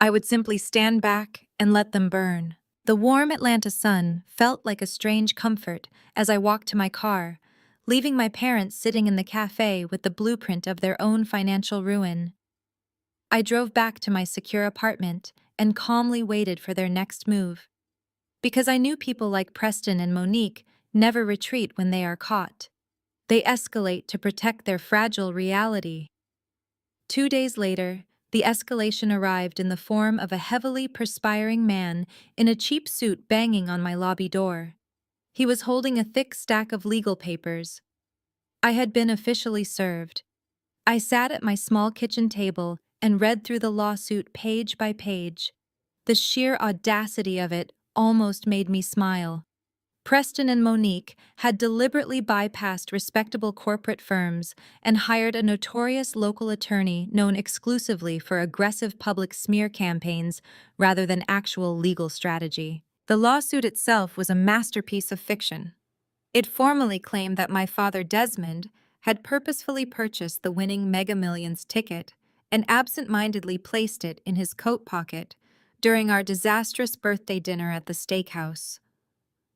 I would simply stand back and let them burn. The warm Atlanta sun felt like a strange comfort as I walked to my car, leaving my parents sitting in the cafe with the blueprint of their own financial ruin. I drove back to my secure apartment and calmly waited for their next move. Because I knew people like Preston and Monique never retreat when they are caught. They escalate to protect their fragile reality. 2 days later, the escalation arrived in the form of a heavily perspiring man in a cheap suit banging on my lobby door. He was holding a thick stack of legal papers. I had been officially served. I sat at my small kitchen table and read through the lawsuit page by page. The sheer audacity of it almost made me smile. Preston and Monique had deliberately bypassed respectable corporate firms and hired a notorious local attorney known exclusively for aggressive public smear campaigns rather than actual legal strategy. The lawsuit itself was a masterpiece of fiction. It formally claimed that my father Desmond had purposefully purchased the winning Mega Millions ticket and absent-mindedly placed it in his coat pocket during our disastrous birthday dinner at the steakhouse.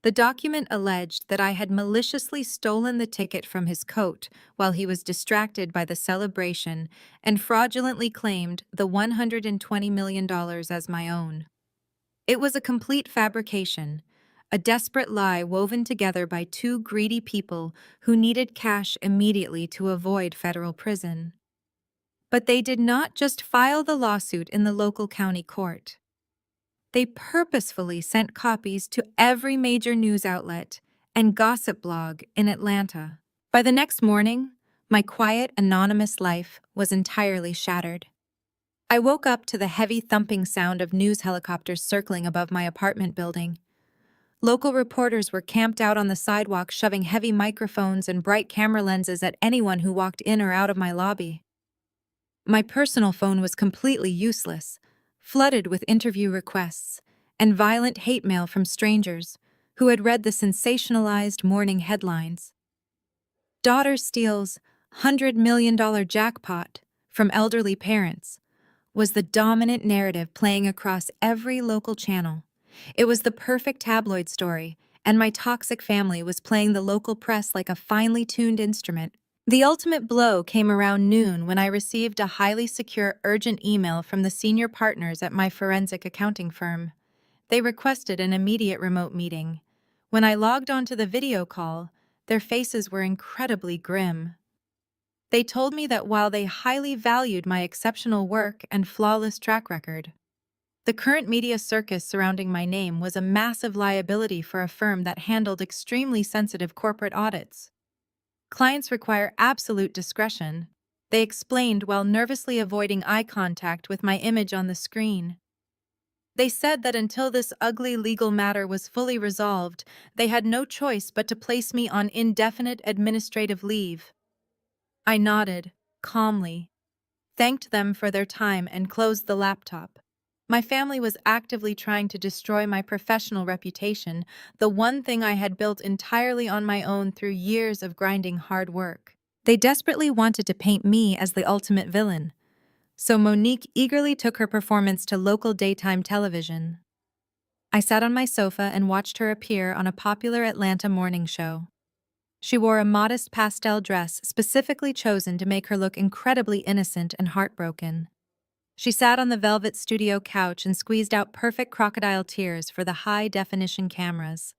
The document alleged that I had maliciously stolen the ticket from his coat while he was distracted by the celebration and fraudulently claimed the $120 million as my own. It was a complete fabrication, a desperate lie woven together by two greedy people who needed cash immediately to avoid federal prison. But they did not just file the lawsuit in the local county court. They purposefully sent copies to every major news outlet and gossip blog in Atlanta. By the next morning, my quiet, anonymous life was entirely shattered. I woke up to the heavy thumping sound of news helicopters circling above my apartment building. Local reporters were camped out on the sidewalk, shoving heavy microphones and bright camera lenses at anyone who walked in or out of my lobby. My personal phone was completely useless, flooded with interview requests and violent hate mail from strangers who had read the sensationalized morning headlines. Daughter steals $100 million jackpot from elderly parents was the dominant narrative playing across every local channel. It was the perfect tabloid story, and my toxic family was playing the local press like a finely tuned instrument. The ultimate blow came around noon when I received a highly secure urgent email from the senior partners at my forensic accounting firm. They requested an immediate remote meeting. When I logged onto the video call, their faces were incredibly grim. They told me that while they highly valued my exceptional work and flawless track record, the current media circus surrounding my name was a massive liability for a firm that handled extremely sensitive corporate audits. Clients require absolute discretion, they explained while nervously avoiding eye contact with my image on the screen. They said that until this ugly legal matter was fully resolved, they had no choice but to place me on indefinite administrative leave. I nodded, calmly, thanked them for their time, and closed the laptop. My family was actively trying to destroy my professional reputation, the one thing I had built entirely on my own through years of grinding hard work. They desperately wanted to paint me as the ultimate villain, so Monique eagerly took her performance to local daytime television. I sat on my sofa and watched her appear on a popular Atlanta morning show. She wore a modest pastel dress specifically chosen to make her look incredibly innocent and heartbroken. She sat on the velvet studio couch and squeezed out perfect crocodile tears for the high-definition cameras.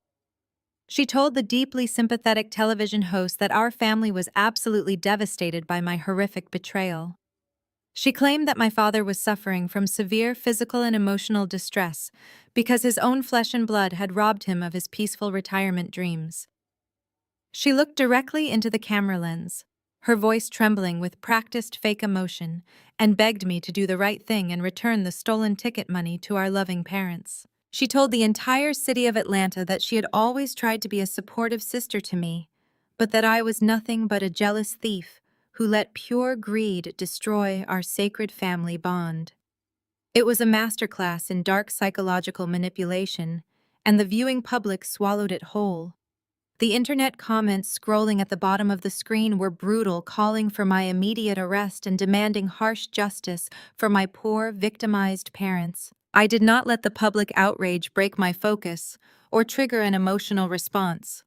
She told the deeply sympathetic television host that our family was absolutely devastated by my horrific betrayal. She claimed that my father was suffering from severe physical and emotional distress because his own flesh and blood had robbed him of his peaceful retirement dreams. She looked directly into the camera lens, her voice trembling with practiced fake emotion, and begged me to do the right thing and return the stolen ticket money to our loving parents. She told the entire city of Atlanta that she had always tried to be a supportive sister to me, but that I was nothing but a jealous thief who let pure greed destroy our sacred family bond. It was a masterclass in dark psychological manipulation, and the viewing public swallowed it whole. The internet comments scrolling at the bottom of the screen were brutal, calling for my immediate arrest and demanding harsh justice for my poor, victimized parents. I did not let the public outrage break my focus or trigger an emotional response.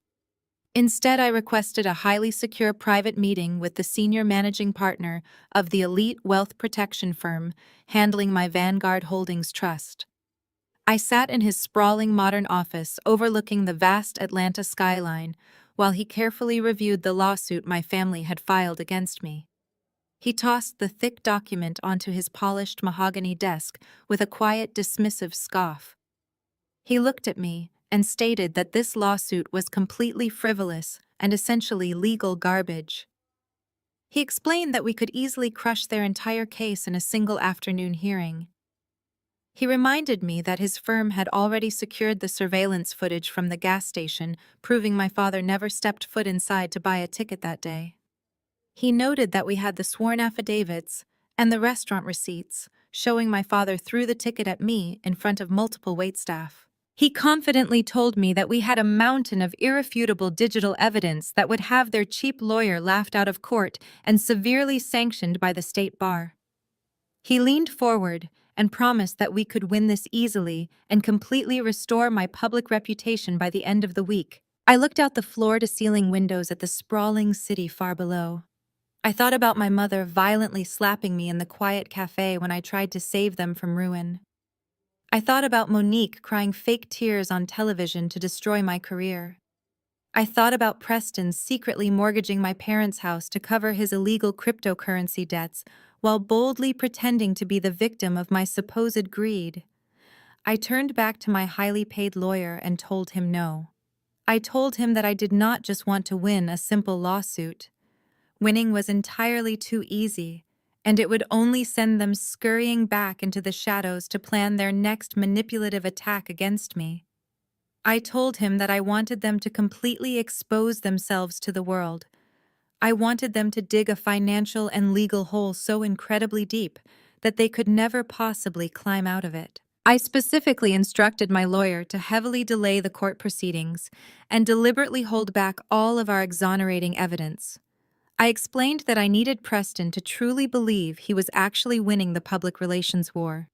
Instead, I requested a highly secure private meeting with the senior managing partner of the elite wealth protection firm handling my Vanguard Holdings trust. I sat in his sprawling modern office overlooking the vast Atlanta skyline while he carefully reviewed the lawsuit my family had filed against me. He tossed the thick document onto his polished mahogany desk with a quiet, dismissive scoff. He looked at me and stated that this lawsuit was completely frivolous and essentially legal garbage. He explained that we could easily crush their entire case in a single afternoon hearing. He reminded me that his firm had already secured the surveillance footage from the gas station, proving my father never stepped foot inside to buy a ticket that day. He noted that we had the sworn affidavits and the restaurant receipts, showing my father threw the ticket at me in front of multiple waitstaff. He confidently told me that we had a mountain of irrefutable digital evidence that would have their cheap lawyer laughed out of court and severely sanctioned by the state bar. He leaned forward and promised that we could win this easily and completely restore my public reputation by the end of the week. I looked out the floor-to-ceiling windows at the sprawling city far below. I thought about my mother violently slapping me in the quiet cafe when I tried to save them from ruin. I thought about Monique crying fake tears on television to destroy my career. I thought about Preston secretly mortgaging my parents' house to cover his illegal cryptocurrency debts while boldly pretending to be the victim of my supposed greed. I turned back to my highly paid lawyer and told him no. I told him that I did not just want to win a simple lawsuit. Winning was entirely too easy, and it would only send them scurrying back into the shadows to plan their next manipulative attack against me. I told him that I wanted them to completely expose themselves to the world. I wanted them to dig a financial and legal hole so incredibly deep that they could never possibly climb out of it. I specifically instructed my lawyer to heavily delay the court proceedings and deliberately hold back all of our exonerating evidence. I explained that I needed Preston to truly believe he was actually winning the public relations war.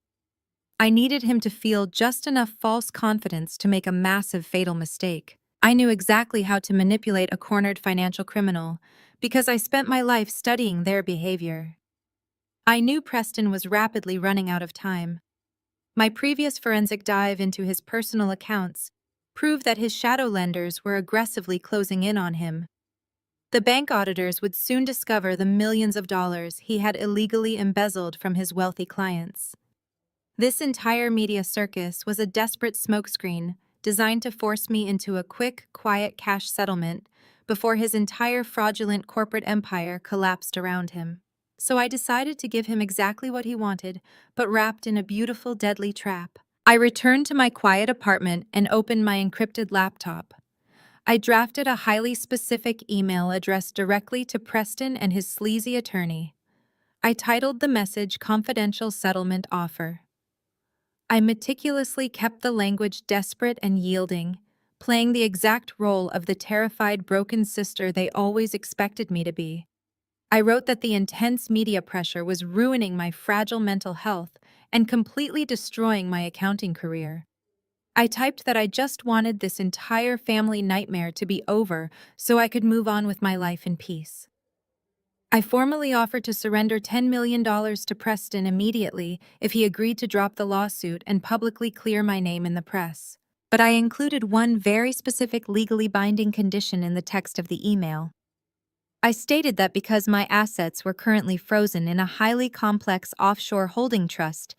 I needed him to feel just enough false confidence to make a massive fatal mistake. I knew exactly how to manipulate a cornered financial criminal because I spent my life studying their behavior. I knew Preston was rapidly running out of time. My previous forensic dive into his personal accounts proved that his shadow lenders were aggressively closing in on him. The bank auditors would soon discover the millions of dollars he had illegally embezzled from his wealthy clients. This entire media circus was a desperate smokescreen designed to force me into a quick, quiet cash settlement before his entire fraudulent corporate empire collapsed around him. So I decided to give him exactly what he wanted, but wrapped in a beautiful, deadly trap. I returned to my quiet apartment and opened my encrypted laptop. I drafted a highly specific email addressed directly to Preston and his sleazy attorney. I titled the message Confidential Settlement Offer. I meticulously kept the language desperate and yielding, playing the exact role of the terrified, broken sister they always expected me to be. I wrote that the intense media pressure was ruining my fragile mental health and completely destroying my accounting career. I typed that I just wanted this entire family nightmare to be over so I could move on with my life in peace. I formally offered to surrender $10 million to Preston immediately if he agreed to drop the lawsuit and publicly clear my name in the press. But I included one very specific legally binding condition in the text of the email. I stated that because my assets were currently frozen in a highly complex offshore holding trust,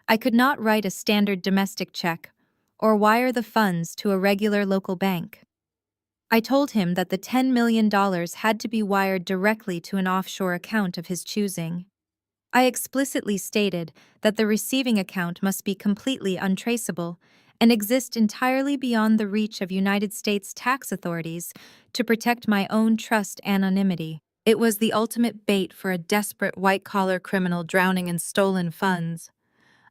I could not write a standard domestic check or wire the funds to a regular local bank. I told him that the $10 million had to be wired directly to an offshore account of his choosing. I explicitly stated that the receiving account must be completely untraceable and exist entirely beyond the reach of United States tax authorities to protect my own trust anonymity. It was the ultimate bait for a desperate white-collar criminal drowning in stolen funds.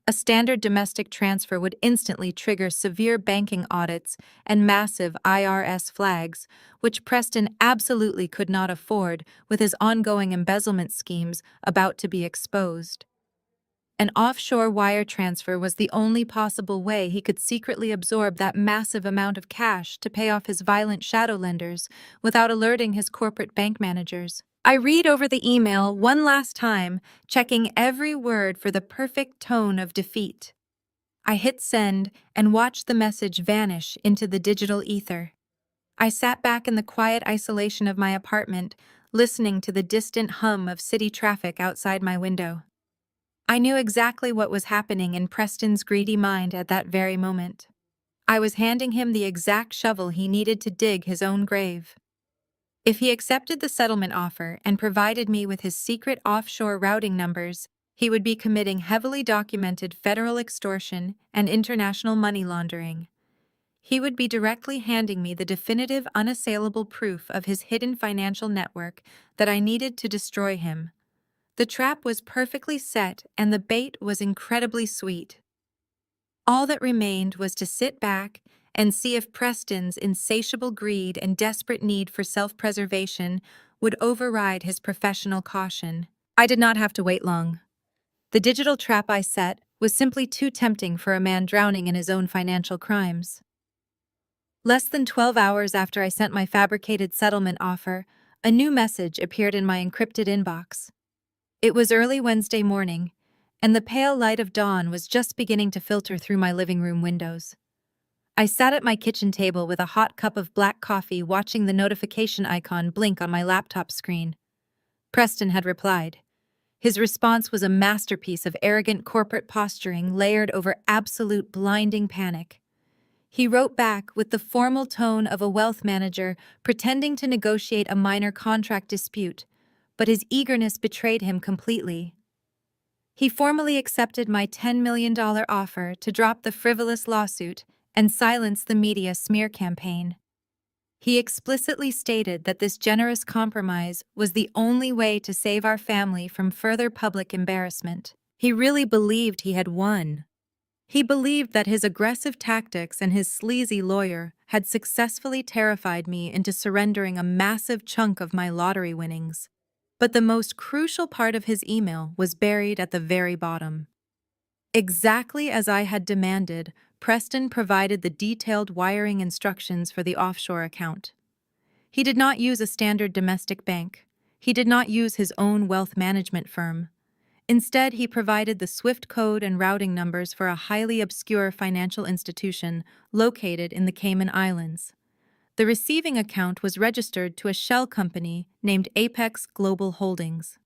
A standard domestic transfer would instantly trigger severe banking audits and massive IRS flags, which Preston absolutely could not afford with his ongoing embezzlement schemes about to be exposed. An offshore wire transfer was the only possible way he could secretly absorb that massive amount of cash to pay off his violent shadow lenders without alerting his corporate bank managers. I read over the email one last time, checking every word for the perfect tone of defeat. I hit send and watched the message vanish into the digital ether. I sat back in the quiet isolation of my apartment, listening to the distant hum of city traffic outside my window. I knew exactly what was happening in Preston's greedy mind at that very moment. I was handing him the exact shovel he needed to dig his own grave. If he accepted the settlement offer and provided me with his secret offshore routing numbers, he would be committing heavily documented federal extortion and international money laundering. He would be directly handing me the definitive, unassailable proof of his hidden financial network that I needed to destroy him. The trap was perfectly set and the bait was incredibly sweet. All that remained was to sit back and see if Preston's insatiable greed and desperate need for self-preservation would override his professional caution. I did not have to wait long. The digital trap I set was simply too tempting for a man drowning in his own financial crimes. Less than 12 hours after I sent my fabricated settlement offer, a new message appeared in my encrypted inbox. It was early Wednesday morning, and the pale light of dawn was just beginning to filter through my living room windows. I sat at my kitchen table with a hot cup of black coffee watching the notification icon blink on my laptop screen. Preston had replied. His response was a masterpiece of arrogant corporate posturing layered over absolute blinding panic. He wrote back with the formal tone of a wealth manager pretending to negotiate a minor contract dispute, but his eagerness betrayed him completely. He formally accepted my $10 million offer to drop the frivolous lawsuit and silence the media smear campaign. He explicitly stated that this generous compromise was the only way to save our family from further public embarrassment. He really believed he had won. He believed that his aggressive tactics and his sleazy lawyer had successfully terrified me into surrendering a massive chunk of my lottery winnings. But the most crucial part of his email was buried at the very bottom. Exactly as I had demanded, Preston provided the detailed wiring instructions for the offshore account. He did not use a standard domestic bank. He did not use his own wealth management firm. Instead, he provided the SWIFT code and routing numbers for a highly obscure financial institution located in the Cayman Islands. The receiving account was registered to a shell company named Apex Global Holdings.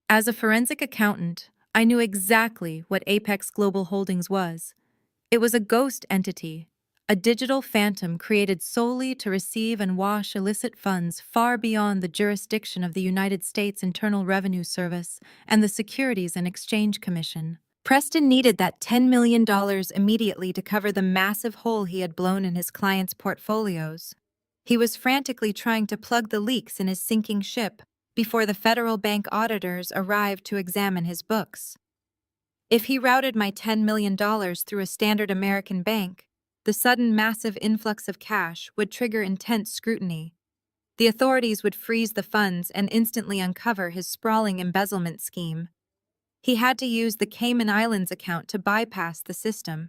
As a forensic accountant, I knew exactly what Apex Global Holdings was. It was a ghost entity, a digital phantom created solely to receive and wash illicit funds far beyond the jurisdiction of the United States Internal Revenue Service and the Securities and Exchange Commission. Preston needed that $10 million immediately to cover the massive hole he had blown in his clients' portfolios. He was frantically trying to plug the leaks in his sinking ship before the federal bank auditors arrived to examine his books. If he routed my $10 million through a standard American bank, the sudden massive influx of cash would trigger intense scrutiny. The authorities would freeze the funds and instantly uncover his sprawling embezzlement scheme. He had to use the Cayman Islands account to bypass the system.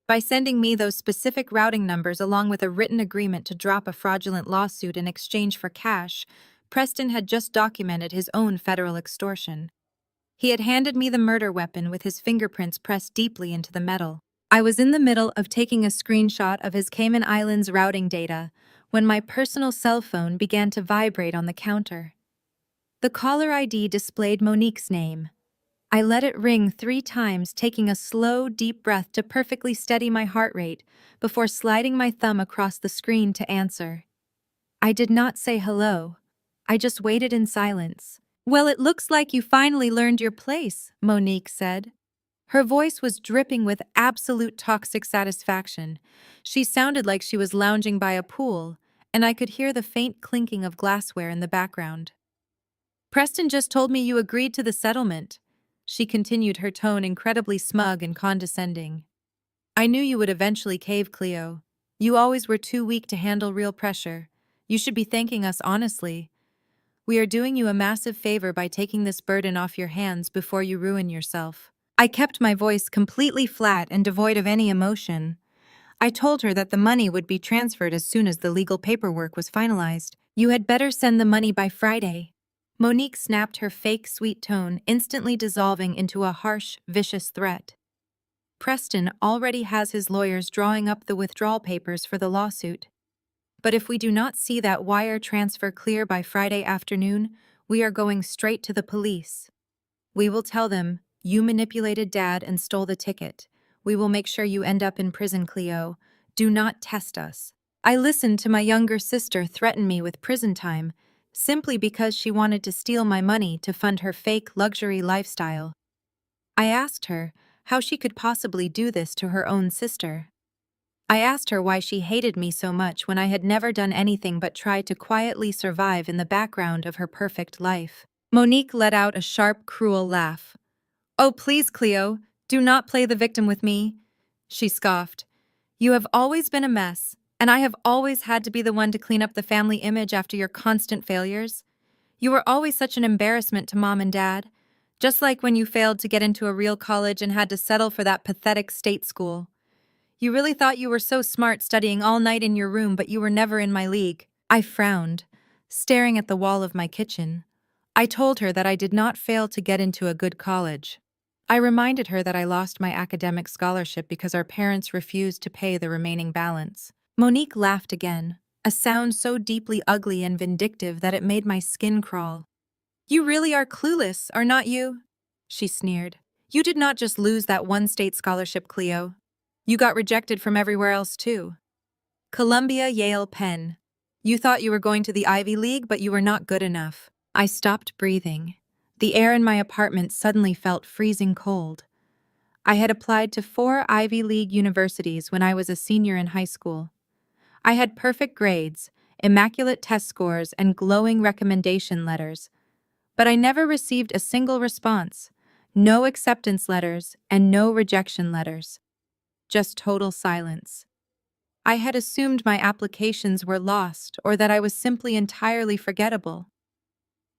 By sending me those specific routing numbers along with a written agreement to drop a fraudulent lawsuit in exchange for cash, Preston had just documented his own federal extortion. He had handed me the murder weapon with his fingerprints pressed deeply into the metal. I was in the middle of taking a screenshot of his Cayman Islands routing data when my personal cell phone began to vibrate on the counter. The caller ID displayed Monique's name. I let it ring 3 times, taking a slow, deep breath to perfectly steady my heart rate before sliding my thumb across the screen to answer. I did not say hello. I just waited in silence. "Well, it looks like you finally learned your place," Monique said. Her voice was dripping with absolute toxic satisfaction. She sounded like she was lounging by a pool, and I could hear the faint clinking of glassware in the background. "Preston just told me you agreed to the settlement," she continued, her tone incredibly smug and condescending. "I knew you would eventually cave, Cleo. You always were too weak to handle real pressure. You should be thanking us honestly. We are doing you a massive favor by taking this burden off your hands before you ruin yourself." I kept my voice completely flat and devoid of any emotion. I told her that the money would be transferred as soon as the legal paperwork was finalized. "You had better send the money by Friday." Monique snapped, her fake sweet tone instantly dissolving into a harsh, vicious threat. "Preston already has his lawyers drawing up the withdrawal papers for the lawsuit. But if we do not see that wire transfer clear by Friday afternoon, we are going straight to the police. We will tell them, you manipulated Dad and stole the ticket. We will make sure you end up in prison, Cleo. Do not test us." I listened to my younger sister threaten me with prison time, simply because she wanted to steal my money to fund her fake luxury lifestyle. I asked her how she could possibly do this to her own sister. I asked her why she hated me so much when I had never done anything but try to quietly survive in the background of her perfect life. Monique let out a sharp, cruel laugh. "Oh, please, Cleo, do not play the victim with me," she scoffed. "You have always been a mess, and I have always had to be the one to clean up the family image after your constant failures. You were always such an embarrassment to Mom and Dad, just like when you failed to get into a real college and had to settle for that pathetic state school. You really thought you were so smart studying all night in your room, but you were never in my league." I frowned, staring at the wall of my kitchen. I told her that I did not fail to get into a good college. I reminded her that I lost my academic scholarship because our parents refused to pay the remaining balance. Monique laughed again, a sound so deeply ugly and vindictive that it made my skin crawl. "You really are clueless, are not you?" she sneered. "You did not just lose that one state scholarship, Cleo. You got rejected from everywhere else, too. Columbia, Yale, Penn. You thought you were going to the Ivy League, but you were not good enough." I stopped breathing. The air in my apartment suddenly felt freezing cold. I had applied to 4 Ivy League universities when I was a senior in high school. I had perfect grades, immaculate test scores, and glowing recommendation letters. But I never received a single response, no acceptance letters, and no rejection letters. Just total silence. I had assumed my applications were lost or that I was simply entirely forgettable.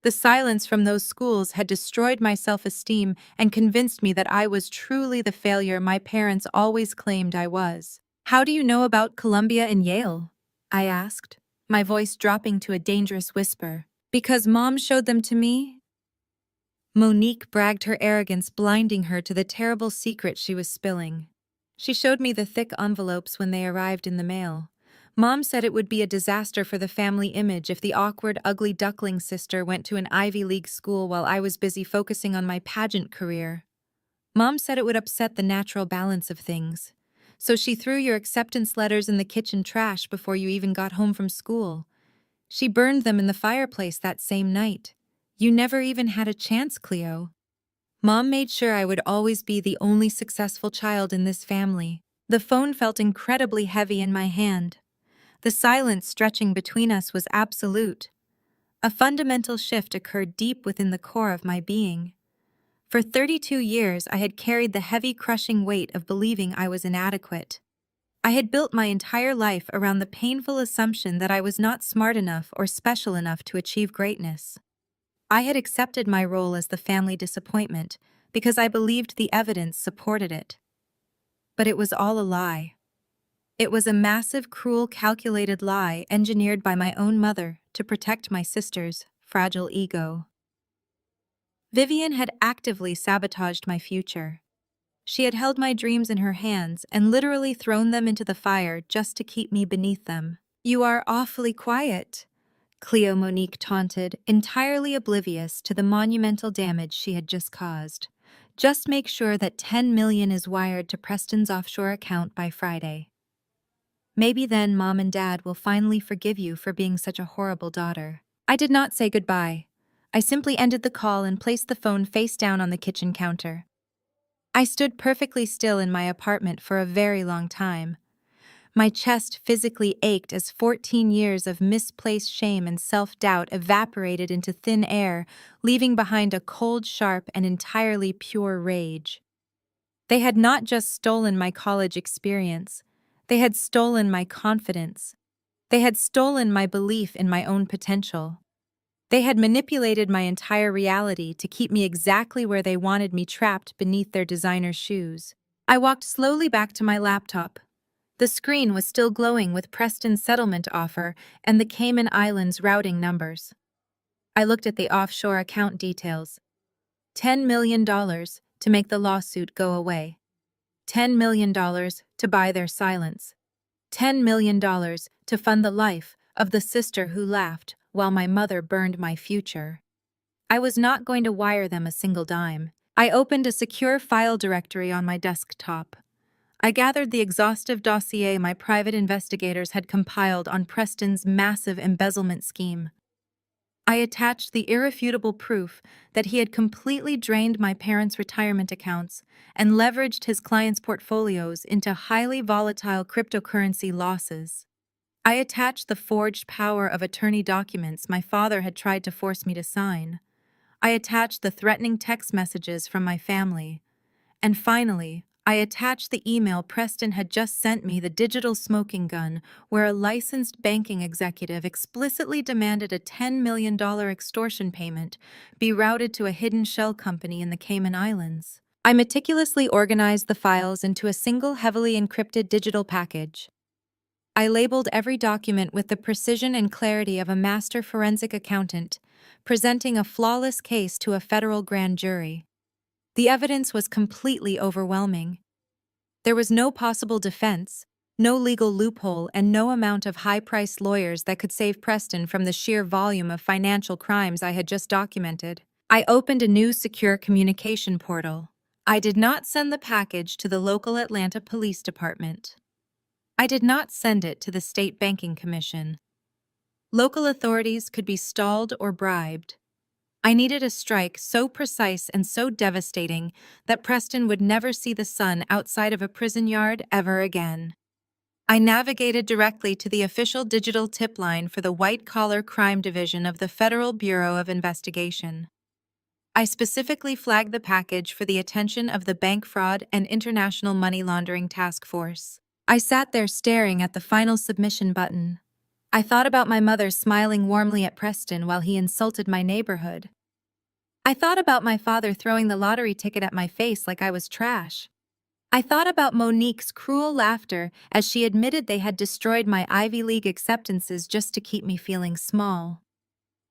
The silence from those schools had destroyed my self-esteem and convinced me that I was truly the failure my parents always claimed I was. "How do you know about Columbia and Yale?" I asked, my voice dropping to a dangerous whisper. "Because Mom showed them to me?" Monique bragged, her arrogance blinding her to the terrible secret she was spilling. She showed me the thick envelopes when they arrived in the mail. Mom said it would be a disaster for the family image if the awkward, ugly duckling sister went to an Ivy League school while I was busy focusing on my pageant career. Mom said it would upset the natural balance of things. So she threw your acceptance letters in the kitchen trash before you even got home from school. She burned them in the fireplace that same night. You never even had a chance, Cleo. Mom made sure I would always be the only successful child in this family. The phone felt incredibly heavy in my hand. The silence stretching between us was absolute. A fundamental shift occurred deep within the core of my being. For 32 years, I had carried the heavy, crushing weight of believing I was inadequate. I had built my entire life around the painful assumption that I was not smart enough or special enough to achieve greatness. I had accepted my role as the family disappointment because I believed the evidence supported it. But it was all a lie. It was a massive, cruel, calculated lie engineered by my own mother to protect my sister's fragile ego. Vivian had actively sabotaged my future. She had held my dreams in her hands and literally thrown them into the fire just to keep me beneath them. "You are awfully quiet," Cleo Monique taunted, entirely oblivious to the monumental damage she had just caused. "Just make sure that 10 million is wired to Preston's offshore account by Friday. Maybe then Mom and Dad will finally forgive you for being such a horrible daughter." I did not say goodbye. I simply ended the call and placed the phone face down on the kitchen counter. I stood perfectly still in my apartment for a very long time. My chest physically ached as 14 years of misplaced shame and self-doubt evaporated into thin air, leaving behind a cold, sharp, and entirely pure rage. They had not just stolen my college experience. They had stolen my confidence. They had stolen my belief in my own potential. They had manipulated my entire reality to keep me exactly where they wanted me, trapped beneath their designer shoes. I walked slowly back to my laptop. The screen was still glowing with Preston's settlement offer and the Cayman Islands routing numbers. I looked at the offshore account details. $10 million to make the lawsuit go away. $10 million to buy their silence. $10 million to fund the life of the sister who laughed while my mother burned my future. I was not going to wire them a single dime. I opened a secure file directory on my desktop. I gathered the exhaustive dossier my private investigators had compiled on Preston's massive embezzlement scheme. I attached the irrefutable proof that he had completely drained my parents' retirement accounts and leveraged his clients' portfolios into highly volatile cryptocurrency losses. I attached the forged power of attorney documents my father had tried to force me to sign. I attached the threatening text messages from my family. And finally, I attached the email Preston had just sent me, the digital smoking gun, where a licensed banking executive explicitly demanded a $10 million extortion payment be routed to a hidden shell company in the Cayman Islands. I meticulously organized the files into a single heavily encrypted digital package. I labeled every document with the precision and clarity of a master forensic accountant, presenting a flawless case to a federal grand jury. The evidence was completely overwhelming. There was no possible defense, no legal loophole, and no amount of high-priced lawyers that could save Preston from the sheer volume of financial crimes I had just documented. I opened a new secure communication portal. I did not send the package to the local Atlanta Police Department. I did not send it to the State Banking Commission. Local authorities could be stalled or bribed. I needed a strike so precise and so devastating that Preston would never see the sun outside of a prison yard ever again. I navigated directly to the official digital tip line for the White-Collar Crime Division of the Federal Bureau of Investigation. I specifically flagged the package for the attention of the Bank Fraud and International Money Laundering Task Force. I sat there staring at the final submission button. I thought about my mother smiling warmly at Preston while he insulted my neighborhood. I thought about my father throwing the lottery ticket at my face like I was trash. I thought about Monique's cruel laughter as she admitted they had destroyed my Ivy League acceptances just to keep me feeling small.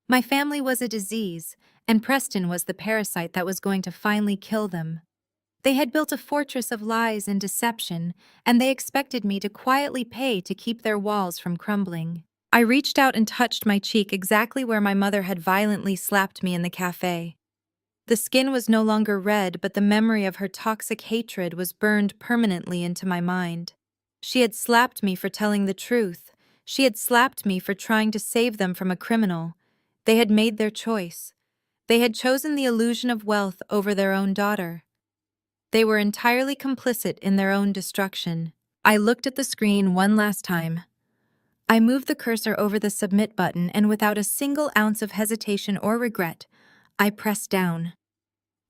My family was a disease, and Preston was the parasite that was going to finally kill them. They had built a fortress of lies and deception, and they expected me to quietly pay to keep their walls from crumbling. I reached out and touched my cheek exactly where my mother had violently slapped me in the cafe. The skin was no longer red, but the memory of her toxic hatred was burned permanently into my mind. She had slapped me for telling the truth. She had slapped me for trying to save them from a criminal. They had made their choice. They had chosen the illusion of wealth over their own daughter. They were entirely complicit in their own destruction. I looked at the screen one last time. I moved the cursor over the submit button, and without a single ounce of hesitation or regret, I pressed down.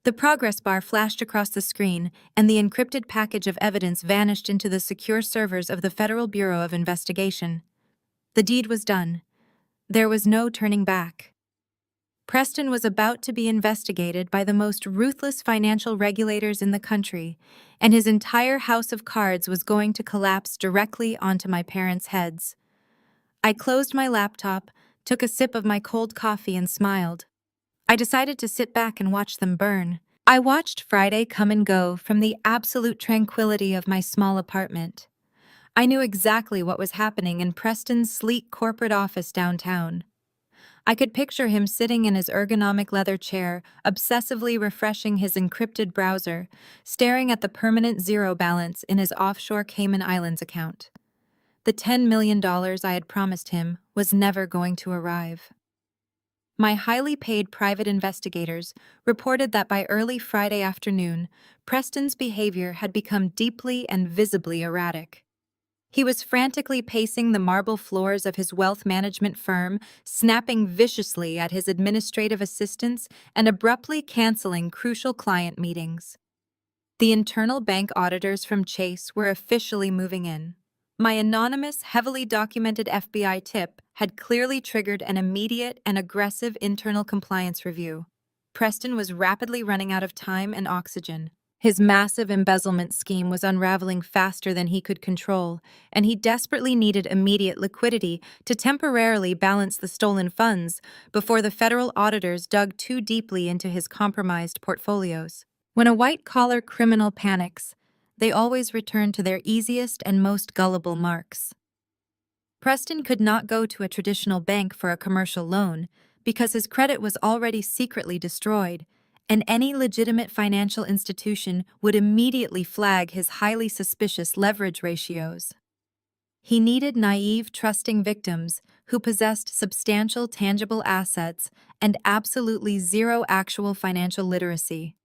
The progress bar flashed across the screen, and the encrypted package of evidence vanished into the secure servers of the Federal Bureau of Investigation. The deed was done. There was no turning back. Preston was about to be investigated by the most ruthless financial regulators in the country, and his entire house of cards was going to collapse directly onto my parents' heads. I closed my laptop, took a sip of my cold coffee, and smiled. I decided to sit back and watch them burn. I watched Friday come and go from the absolute tranquility of my small apartment. I knew exactly what was happening in Preston's sleek corporate office downtown. I could picture him sitting in his ergonomic leather chair, obsessively refreshing his encrypted browser, staring at the permanent zero balance in his offshore Cayman Islands account. The $10 million I had promised him was never going to arrive. My highly paid private investigators reported that by early Friday afternoon, Preston's behavior had become deeply and visibly erratic. He was frantically pacing the marble floors of his wealth management firm, snapping viciously at his administrative assistants, and abruptly canceling crucial client meetings. The internal bank auditors from Chase were officially moving in. My anonymous, heavily documented FBI tip had clearly triggered an immediate and aggressive internal compliance review. Preston was rapidly running out of time and oxygen. His massive embezzlement scheme was unraveling faster than he could control, and he desperately needed immediate liquidity to temporarily balance the stolen funds before the federal auditors dug too deeply into his compromised portfolios. When a white-collar criminal panics, they always return to their easiest and most gullible marks. Preston could not go to a traditional bank for a commercial loan because his credit was already secretly destroyed, and any legitimate financial institution would immediately flag his highly suspicious leverage ratios. He needed naive, trusting victims who possessed substantial tangible assets and absolutely zero actual financial literacy.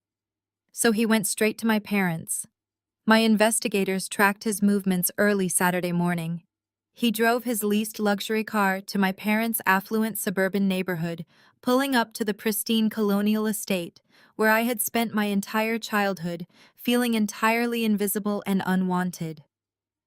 So he went straight to my parents. My investigators tracked his movements early Saturday morning. He drove his leased luxury car to my parents' affluent suburban neighborhood, pulling up to the pristine colonial estate, where I had spent my entire childhood, feeling entirely invisible and unwanted.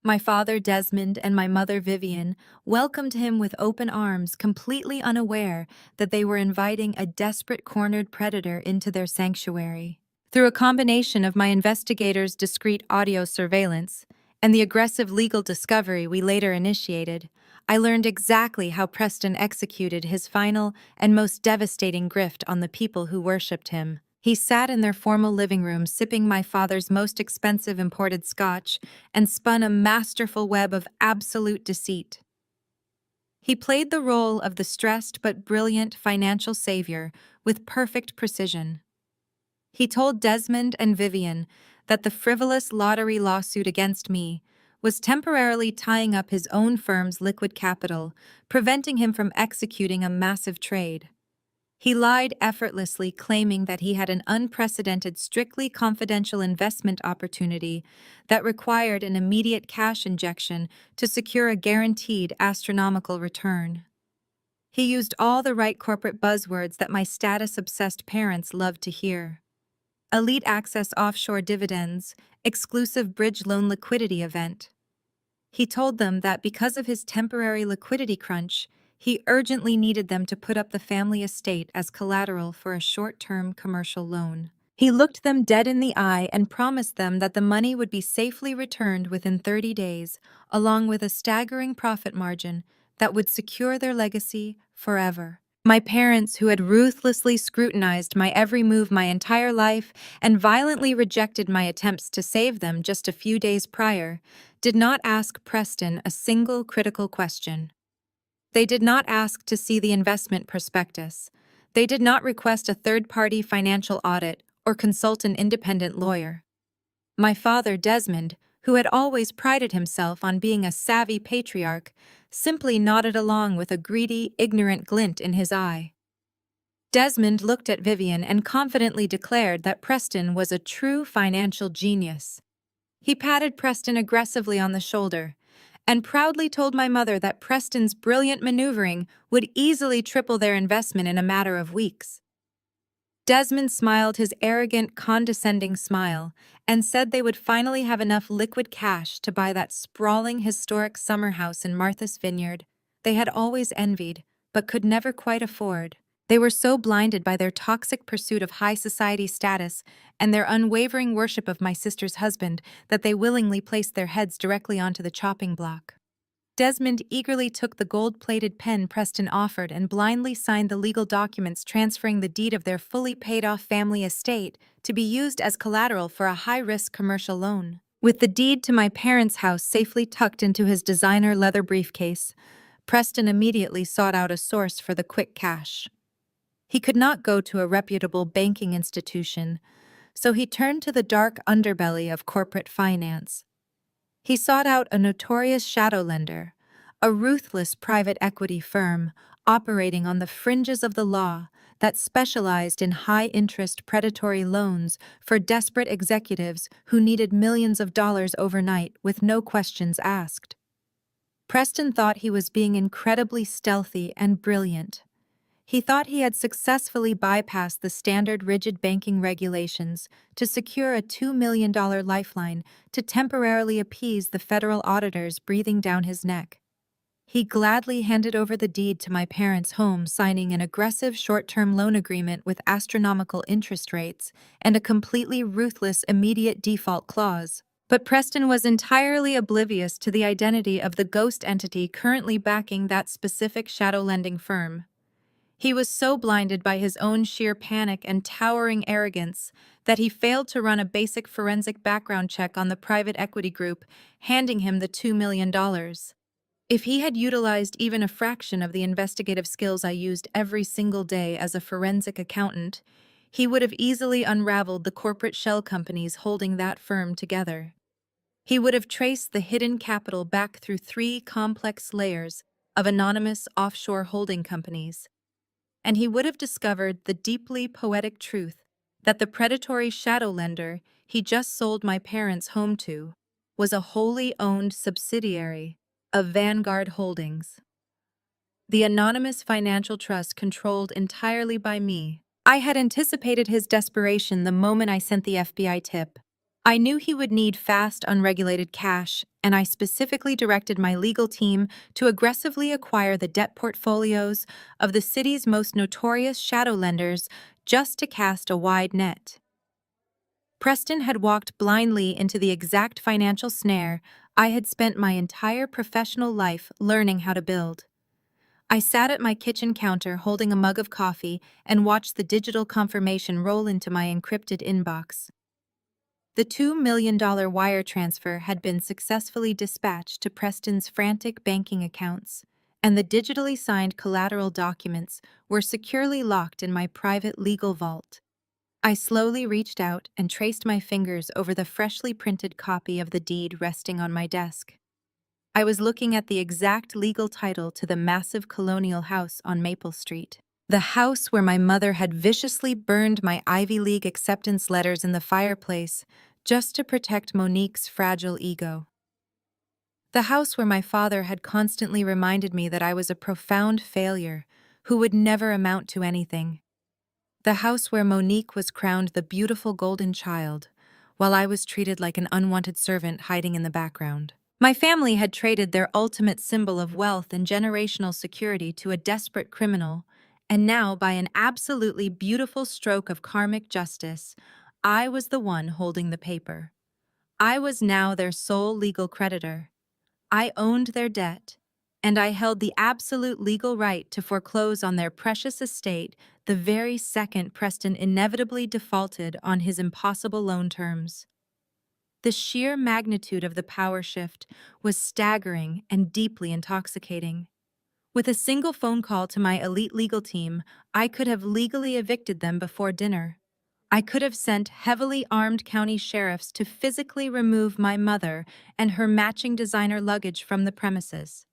My father, Desmond, and my mother, Vivian, welcomed him with open arms, completely unaware that they were inviting a desperate cornered predator into their sanctuary. Through a combination of my investigators' discreet audio surveillance and the aggressive legal discovery we later initiated, I learned exactly how Preston executed his final and most devastating grift on the people who worshipped him. He sat in their formal living room sipping my father's most expensive imported scotch and spun a masterful web of absolute deceit. He played the role of the stressed but brilliant financial savior with perfect precision. He told Desmond and Vivian that the frivolous lottery lawsuit against me was temporarily tying up his own firm's liquid capital, preventing him from executing a massive trade. He lied effortlessly, claiming that he had an unprecedented, strictly confidential investment opportunity that required an immediate cash injection to secure a guaranteed astronomical return. He used all the right corporate buzzwords that my status-obsessed parents loved to hear. Elite access offshore dividends, exclusive bridge loan liquidity event. He told them that because of his temporary liquidity crunch, he urgently needed them to put up the family estate as collateral for a short-term commercial loan. He looked them dead in the eye and promised them that the money would be safely returned within 30 days, along with a staggering profit margin that would secure their legacy forever. My parents, who had ruthlessly scrutinized my every move my entire life and violently rejected my attempts to save them just a few days prior, did not ask Preston a single critical question. They did not ask to see the investment prospectus. They did not request a third-party financial audit or consult an independent lawyer. My father, Desmond, who had always prided himself on being a savvy patriarch, simply nodded along with a greedy, ignorant glint in his eye. Desmond looked at Vivian and confidently declared that Preston was a true financial genius. He patted Preston aggressively on the shoulder and proudly told my mother that Preston's brilliant maneuvering would easily triple their investment in a matter of weeks. Desmond smiled his arrogant, condescending smile and said they would finally have enough liquid cash to buy that sprawling, historic summer house in Martha's Vineyard they had always envied but could never quite afford. They were so blinded by their toxic pursuit of high society status and their unwavering worship of my sister's husband that they willingly placed their heads directly onto the chopping block. Desmond eagerly took the gold-plated pen Preston offered and blindly signed the legal documents transferring the deed of their fully paid-off family estate to be used as collateral for a high-risk commercial loan. With the deed to my parents' house safely tucked into his designer leather briefcase, Preston immediately sought out a source for the quick cash. He could not go to a reputable banking institution, so he turned to the dark underbelly of corporate finance. He sought out a notorious shadow lender, a ruthless private equity firm operating on the fringes of the law that specialized in high-interest predatory loans for desperate executives who needed millions of dollars overnight with no questions asked. Preston thought he was being incredibly stealthy and brilliant. He thought he had successfully bypassed the standard rigid banking regulations to secure a $2 million lifeline to temporarily appease the federal auditors breathing down his neck. He gladly handed over the deed to my parents' home, signing an aggressive short-term loan agreement with astronomical interest rates and a completely ruthless immediate default clause. But Preston was entirely oblivious to the identity of the ghost entity currently backing that specific shadow lending firm. He was so blinded by his own sheer panic and towering arrogance that he failed to run a basic forensic background check on the private equity group, handing him the $2 million. If he had utilized even a fraction of the investigative skills I used every single day as a forensic accountant, he would have easily unraveled the corporate shell companies holding that firm together. He would have traced the hidden capital back through 3 complex layers of anonymous offshore holding companies. And he would have discovered the deeply poetic truth that the predatory shadow lender he just sold my parents' home to was a wholly owned subsidiary of Vanguard Holdings, the anonymous financial trust controlled entirely by me. I had anticipated his desperation the moment I sent the FBI tip. I knew he would need fast, unregulated cash, and I specifically directed my legal team to aggressively acquire the debt portfolios of the city's most notorious shadow lenders just to cast a wide net. Preston had walked blindly into the exact financial snare I had spent my entire professional life learning how to build. I sat at my kitchen counter holding a mug of coffee and watched the digital confirmation roll into my encrypted inbox. The $2 million wire transfer had been successfully dispatched to Preston's frantic banking accounts, and the digitally signed collateral documents were securely locked in my private legal vault. I slowly reached out and traced my fingers over the freshly printed copy of the deed resting on my desk. I was looking at the exact legal title to the massive colonial house on Maple Street. The house where my mother had viciously burned my Ivy League acceptance letters in the fireplace just to protect Monique's fragile ego. The house where my father had constantly reminded me that I was a profound failure who would never amount to anything. The house where Monique was crowned the beautiful golden child, while I was treated like an unwanted servant hiding in the background. My family had traded their ultimate symbol of wealth and generational security to a desperate criminal, and now, by an absolutely beautiful stroke of karmic justice, I was the one holding the paper. I was now their sole legal creditor. I owned their debt, and I held the absolute legal right to foreclose on their precious estate the very second Preston inevitably defaulted on his impossible loan terms. The sheer magnitude of the power shift was staggering and deeply intoxicating. With a single phone call to my elite legal team, I could have legally evicted them before dinner. I could have sent heavily armed county sheriffs to physically remove my mother and her matching designer luggage from the premises.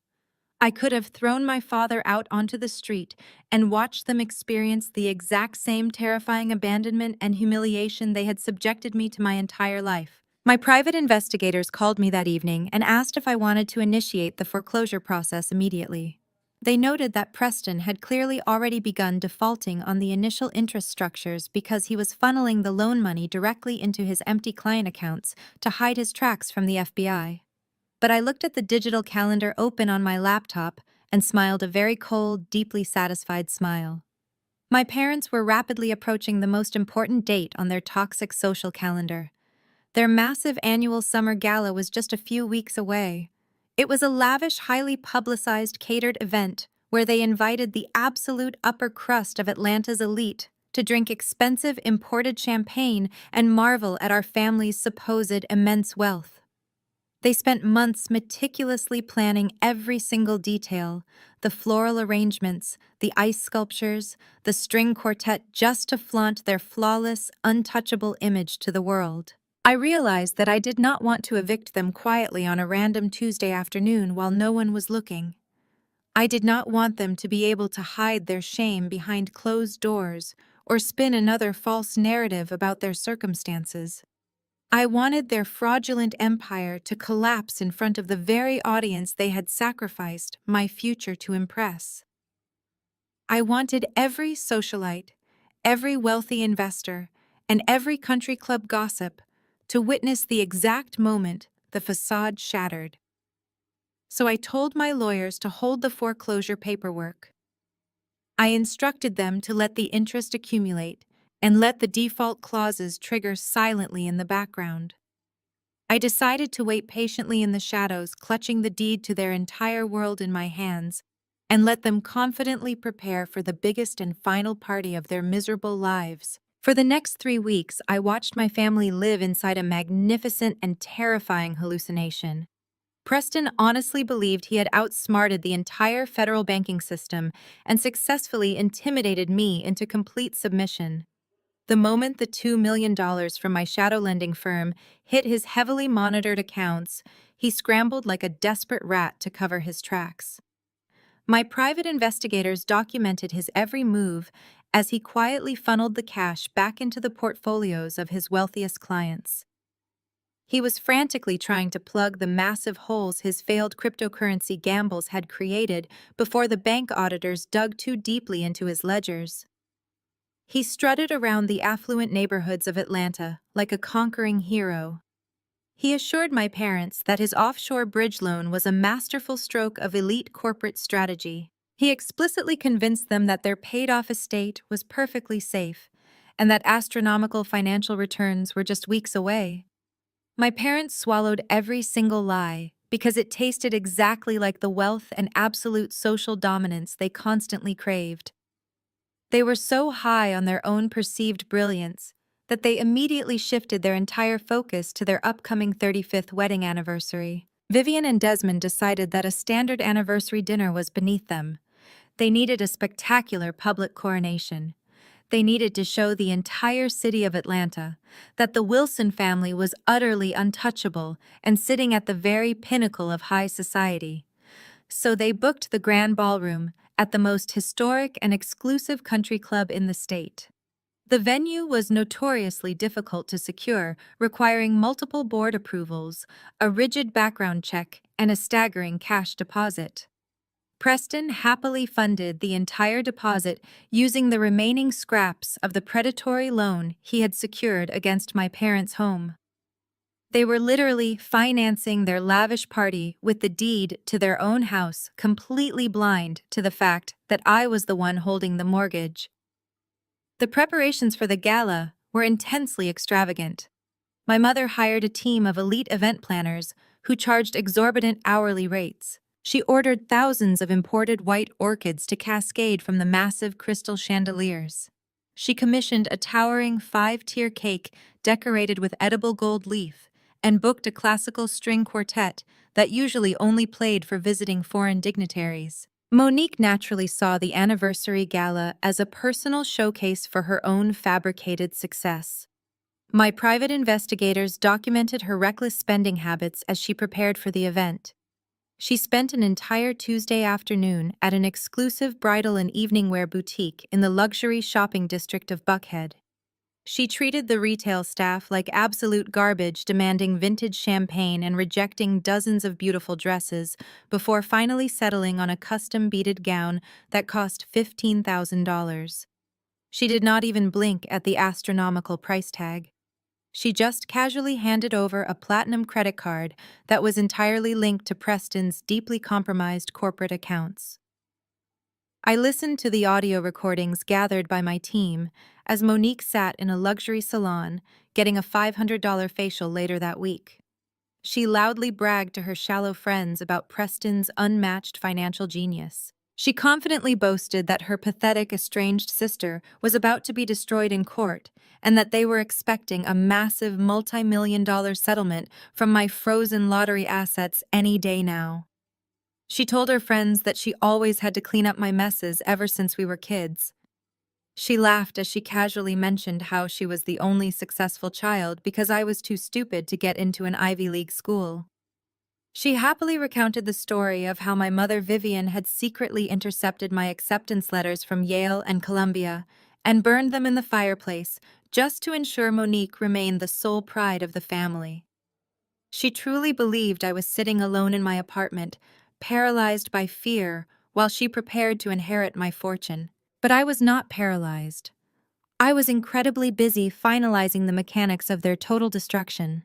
I could have thrown my father out onto the street and watched them experience the exact same terrifying abandonment and humiliation they had subjected me to my entire life. My private investigators called me that evening and asked if I wanted to initiate the foreclosure process immediately. They noted that Preston had clearly already begun defaulting on the initial interest structures because he was funneling the loan money directly into his empty client accounts to hide his tracks from the FBI. But I looked at the digital calendar open on my laptop and smiled a very cold, deeply satisfied smile. My parents were rapidly approaching the most important date on their toxic social calendar. Their massive annual summer gala was just a few weeks away. It was a lavish, highly publicized, catered event where they invited the absolute upper crust of Atlanta's elite to drink expensive imported champagne and marvel at our family's supposed immense wealth. They spent months meticulously planning every single detail, the floral arrangements, the ice sculptures, the string quartet, just to flaunt their flawless, untouchable image to the world. I realized that I did not want to evict them quietly on a random Tuesday afternoon while no one was looking. I did not want them to be able to hide their shame behind closed doors or spin another false narrative about their circumstances. I wanted their fraudulent empire to collapse in front of the very audience they had sacrificed my future to impress. I wanted every socialite, every wealthy investor, and every country club gossip to witness the exact moment the facade shattered. So I told my lawyers to hold the foreclosure paperwork. I instructed them to let the interest accumulate and let the default clauses trigger silently in the background. I decided to wait patiently in the shadows, clutching the deed to their entire world in my hands, and let them confidently prepare for the biggest and final party of their miserable lives. For the next 3 weeks, I watched my family live inside a magnificent and terrifying hallucination. Preston honestly believed he had outsmarted the entire federal banking system and successfully intimidated me into complete submission. The moment the $2 million from my shadow lending firm hit his heavily monitored accounts, he scrambled like a desperate rat to cover his tracks. My private investigators documented his every move as he quietly funneled the cash back into the portfolios of his wealthiest clients. He was frantically trying to plug the massive holes his failed cryptocurrency gambles had created before the bank auditors dug too deeply into his ledgers. He strutted around the affluent neighborhoods of Atlanta like a conquering hero. He assured my parents that his offshore bridge loan was a masterful stroke of elite corporate strategy. He explicitly convinced them that their paid-off estate was perfectly safe and that astronomical financial returns were just weeks away. My parents swallowed every single lie because it tasted exactly like the wealth and absolute social dominance they constantly craved. They were so high on their own perceived brilliance that they immediately shifted their entire focus to their upcoming 35th wedding anniversary. Vivian and Desmond decided that a standard anniversary dinner was beneath them. They needed a spectacular public coronation. They needed to show the entire city of Atlanta that the Wilson family was utterly untouchable and sitting at the very pinnacle of high society. So they booked the Grand Ballroom at the most historic and exclusive country club in the state. The venue was notoriously difficult to secure, requiring multiple board approvals, a rigid background check, and a staggering cash deposit. Preston happily funded the entire deposit using the remaining scraps of the predatory loan he had secured against my parents' home. They were literally financing their lavish party with the deed to their own house, completely blind to the fact that I was the one holding the mortgage. The preparations for the gala were intensely extravagant. My mother hired a team of elite event planners who charged exorbitant hourly rates. She ordered thousands of imported white orchids to cascade from the massive crystal chandeliers. She commissioned a towering five-tier cake decorated with edible gold leaf and booked a classical string quartet that usually only played for visiting foreign dignitaries. Monique naturally saw the anniversary gala as a personal showcase for her own fabricated success. My private investigators documented her reckless spending habits as she prepared for the event. She spent an entire Tuesday afternoon at an exclusive bridal and evening wear boutique in the luxury shopping district of Buckhead. She treated the retail staff like absolute garbage, demanding vintage champagne and rejecting dozens of beautiful dresses before finally settling on a custom beaded gown that cost $15,000. She did not even blink at the astronomical price tag. She just casually handed over a platinum credit card that was entirely linked to Preston's deeply compromised corporate accounts. I listened to the audio recordings gathered by my team as Monique sat in a luxury salon getting a $500 facial later that week. She loudly bragged to her shallow friends about Preston's unmatched financial genius. She confidently boasted that her pathetic estranged sister was about to be destroyed in court and that they were expecting a massive multi-million-dollar settlement from my frozen lottery assets any day now. She told her friends that she always had to clean up my messes ever since we were kids. She laughed as she casually mentioned how she was the only successful child because I was too stupid to get into an Ivy League school. She happily recounted the story of how my mother Vivian had secretly intercepted my acceptance letters from Yale and Columbia and burned them in the fireplace just to ensure Monique remained the sole pride of the family. She truly believed I was sitting alone in my apartment, paralyzed by fear, while she prepared to inherit my fortune. But I was not paralyzed. I was incredibly busy finalizing the mechanics of their total destruction.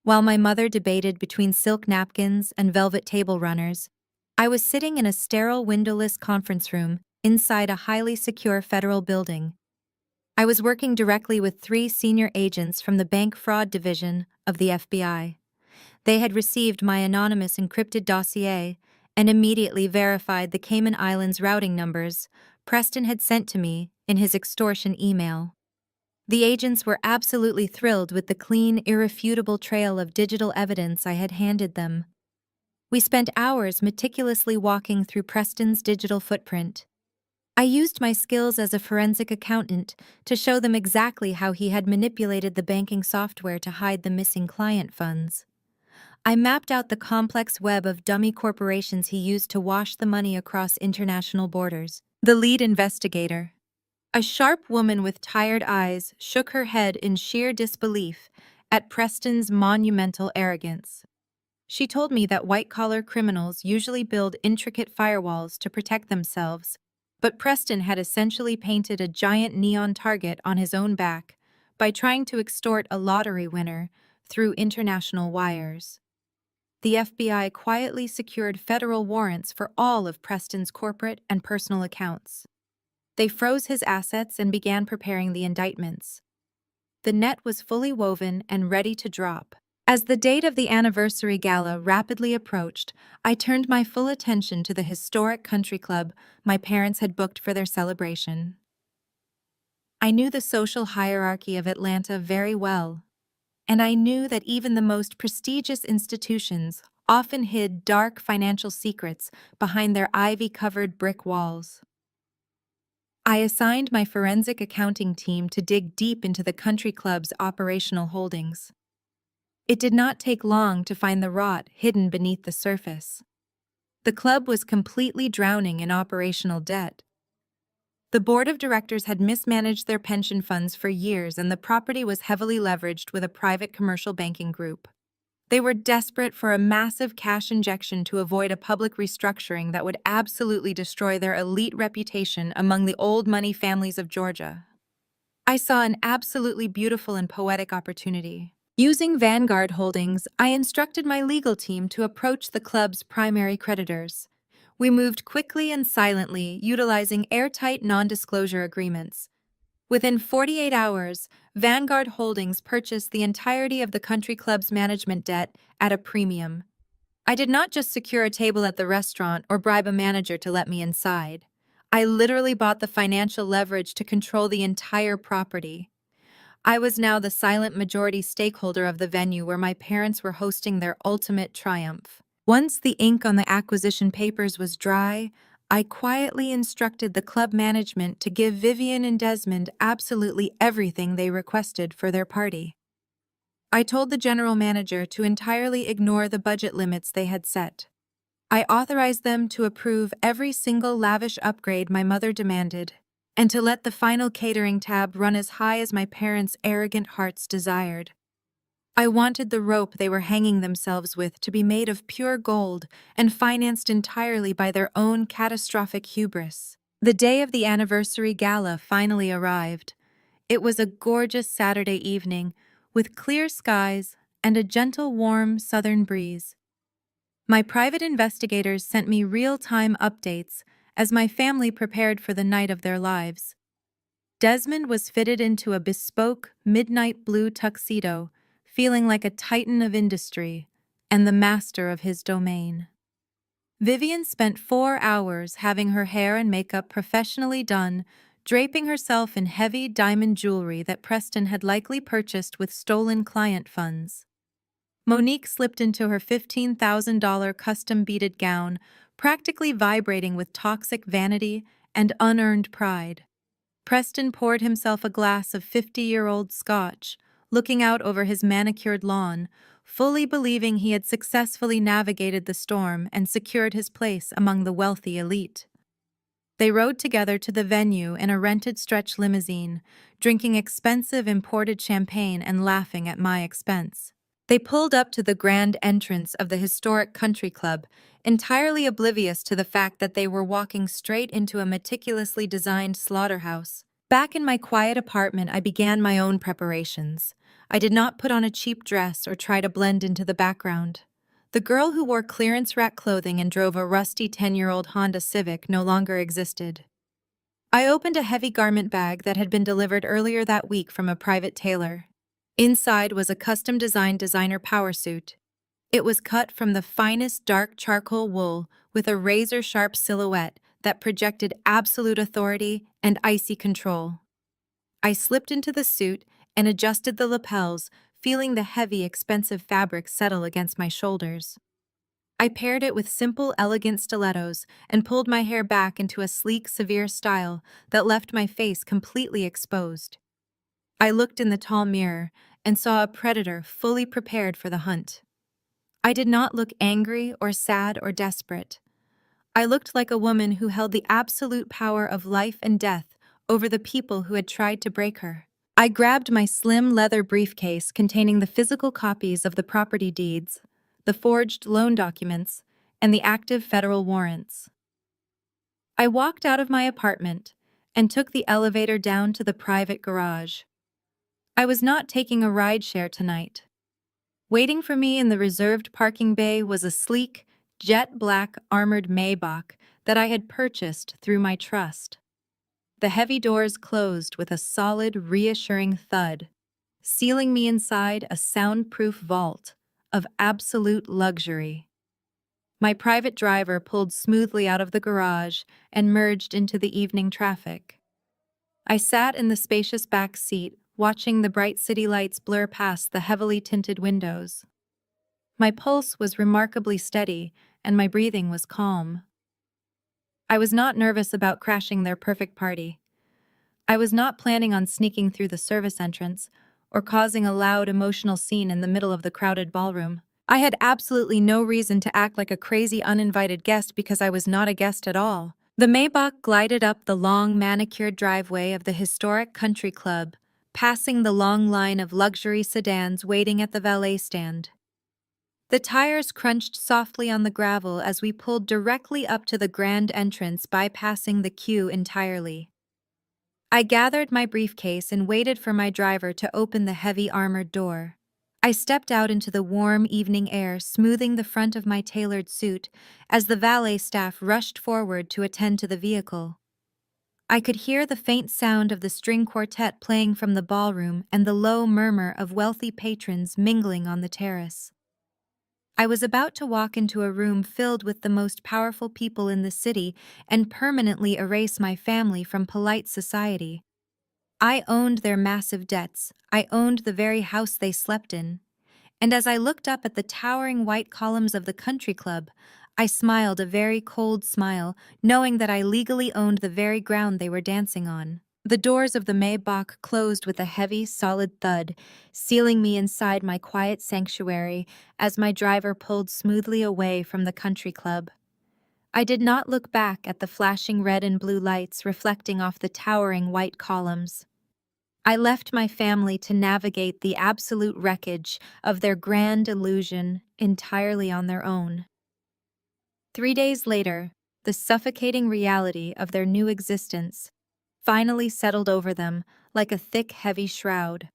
While my mother debated between silk napkins and velvet table runners, I was sitting in a sterile windowless conference room inside a highly secure federal building. I was working directly with 3 senior agents from the Bank Fraud Division of the FBI. They had received my anonymous encrypted dossier and immediately verified the Cayman Islands routing numbers Preston had sent to me in his extortion email. The agents were absolutely thrilled with the clean, irrefutable trail of digital evidence I had handed them. We spent hours meticulously walking through Preston's digital footprint. I used my skills as a forensic accountant to show them exactly how he had manipulated the banking software to hide the missing client funds. I mapped out the complex web of dummy corporations he used to wash the money across international borders. The lead investigator, a sharp woman with tired eyes, shook her head in sheer disbelief at Preston's monumental arrogance. She told me that white-collar criminals usually build intricate firewalls to protect themselves, but Preston had essentially painted a giant neon target on his own back by trying to extort a lottery winner through international wires. The FBI quietly secured federal warrants for all of Preston's corporate and personal accounts. They froze his assets and began preparing the indictments. The net was fully woven and ready to drop. As the date of the anniversary gala rapidly approached, I turned my full attention to the historic country club my parents had booked for their celebration. I knew the social hierarchy of Atlanta very well, and I knew that even the most prestigious institutions often hid dark financial secrets behind their ivy-covered brick walls. I assigned my forensic accounting team to dig deep into the country club's operational holdings. It did not take long to find the rot hidden beneath the surface. The club was completely drowning in operational debt. The board of directors had mismanaged their pension funds for years, and the property was heavily leveraged with a private commercial banking group. They were desperate for a massive cash injection to avoid a public restructuring that would absolutely destroy their elite reputation among the old money families of Georgia. I saw an absolutely beautiful and poetic opportunity. Using Vanguard Holdings, I instructed my legal team to approach the club's primary creditors. We moved quickly and silently, utilizing airtight non-disclosure agreements. Within 48 hours, Vanguard Holdings purchased the entirety of the country club's management debt at a premium. I did not just secure a table at the restaurant or bribe a manager to let me inside. I literally bought the financial leverage to control the entire property. I was now the silent majority stakeholder of the venue where my parents were hosting their ultimate triumph. Once the ink on the acquisition papers was dry, I quietly instructed the club management to give Vivian and Desmond absolutely everything they requested for their party. I told the general manager to entirely ignore the budget limits they had set. I authorized them to approve every single lavish upgrade my mother demanded, and to let the final catering tab run as high as my parents' arrogant hearts desired. I wanted the rope they were hanging themselves with to be made of pure gold and financed entirely by their own catastrophic hubris. The day of the anniversary gala finally arrived. It was a gorgeous Saturday evening, with clear skies and a gentle, warm southern breeze. My private investigators sent me real-time updates as my family prepared for the night of their lives. Desmond was fitted into a bespoke midnight blue tuxedo, feeling like a titan of industry and the master of his domain. Vivian spent 4 hours having her hair and makeup professionally done, draping herself in heavy diamond jewelry that Preston had likely purchased with stolen client funds. Monique slipped into her $15,000 custom beaded gown, practically vibrating with toxic vanity and unearned pride. Preston poured himself a glass of 50-year-old scotch, looking out over his manicured lawn, fully believing he had successfully navigated the storm and secured his place among the wealthy elite. They rode together to the venue in a rented stretch limousine, drinking expensive imported champagne and laughing at my expense. They pulled up to the grand entrance of the historic country club, entirely oblivious to the fact that they were walking straight into a meticulously designed slaughterhouse. Back in my quiet apartment, I began my own preparations. I did not put on a cheap dress or try to blend into the background. The girl who wore clearance rack clothing and drove a rusty 10-year-old Honda Civic no longer existed. I opened a heavy garment bag that had been delivered earlier that week from a private tailor. Inside was a custom-designed designer power suit. It was cut from the finest dark charcoal wool with a razor-sharp silhouette that projected absolute authority and icy control. I slipped into the suit and adjusted the lapels, feeling the heavy, expensive fabric settle against my shoulders. I paired it with simple, elegant stilettos and pulled my hair back into a sleek, severe style that left my face completely exposed. I looked in the tall mirror and saw a predator fully prepared for the hunt. I did not look angry or sad or desperate. I looked like a woman who held the absolute power of life and death over the people who had tried to break her. I grabbed my slim leather briefcase containing the physical copies of the property deeds, the forged loan documents, and the active federal warrants. I walked out of my apartment and took the elevator down to the private garage. I was not taking a rideshare tonight. Waiting for me in the reserved parking bay was a sleek, jet-black armored Maybach that I had purchased through my trust. The heavy doors closed with a solid, reassuring thud, sealing me inside a soundproof vault of absolute luxury. My private driver pulled smoothly out of the garage and merged into the evening traffic. I sat in the spacious back seat, watching the bright city lights blur past the heavily tinted windows. My pulse was remarkably steady, and my breathing was calm. I was not nervous about crashing their perfect party. I was not planning on sneaking through the service entrance or causing a loud, emotional scene in the middle of the crowded ballroom. I had absolutely no reason to act like a crazy, uninvited guest because I was not a guest at all. The Maybach glided up the long, manicured driveway of the historic country club, passing the long line of luxury sedans waiting at the valet stand. The tires crunched softly on the gravel as we pulled directly up to the grand entrance, bypassing the queue entirely. I gathered my briefcase and waited for my driver to open the heavy armored door. I stepped out into the warm evening air, smoothing the front of my tailored suit as the valet staff rushed forward to attend to the vehicle. I could hear the faint sound of the string quartet playing from the ballroom and the low murmur of wealthy patrons mingling on the terrace. I was about to walk into a room filled with the most powerful people in the city and permanently erase my family from polite society. I owned their massive debts. I owned the very house they slept in. And as I looked up at the towering white columns of the country club, I smiled a very cold smile, knowing that I legally owned the very ground they were dancing on. The doors of the Maybach closed with a heavy, solid thud, sealing me inside my quiet sanctuary as my driver pulled smoothly away from the country club. I did not look back at the flashing red and blue lights reflecting off the towering white columns. I left my family to navigate the absolute wreckage of their grand illusion entirely on their own. 3 days later, the suffocating reality of their new existence finally settled over them like a thick, heavy shroud.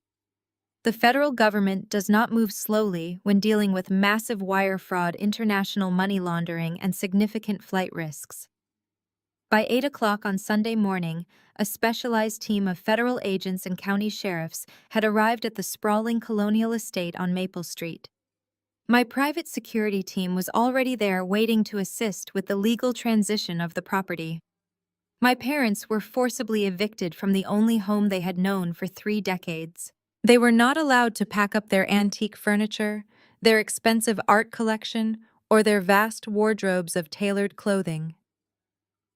The federal government does not move slowly when dealing with massive wire fraud, international money laundering, and significant flight risks. By 8 o'clock on Sunday morning, a specialized team of federal agents and county sheriffs had arrived at the sprawling colonial estate on Maple Street. My private security team was already there waiting to assist with the legal transition of the property. My parents were forcibly evicted from the only home they had known for 3 decades. They were not allowed to pack up their antique furniture, their expensive art collection, or their vast wardrobes of tailored clothing.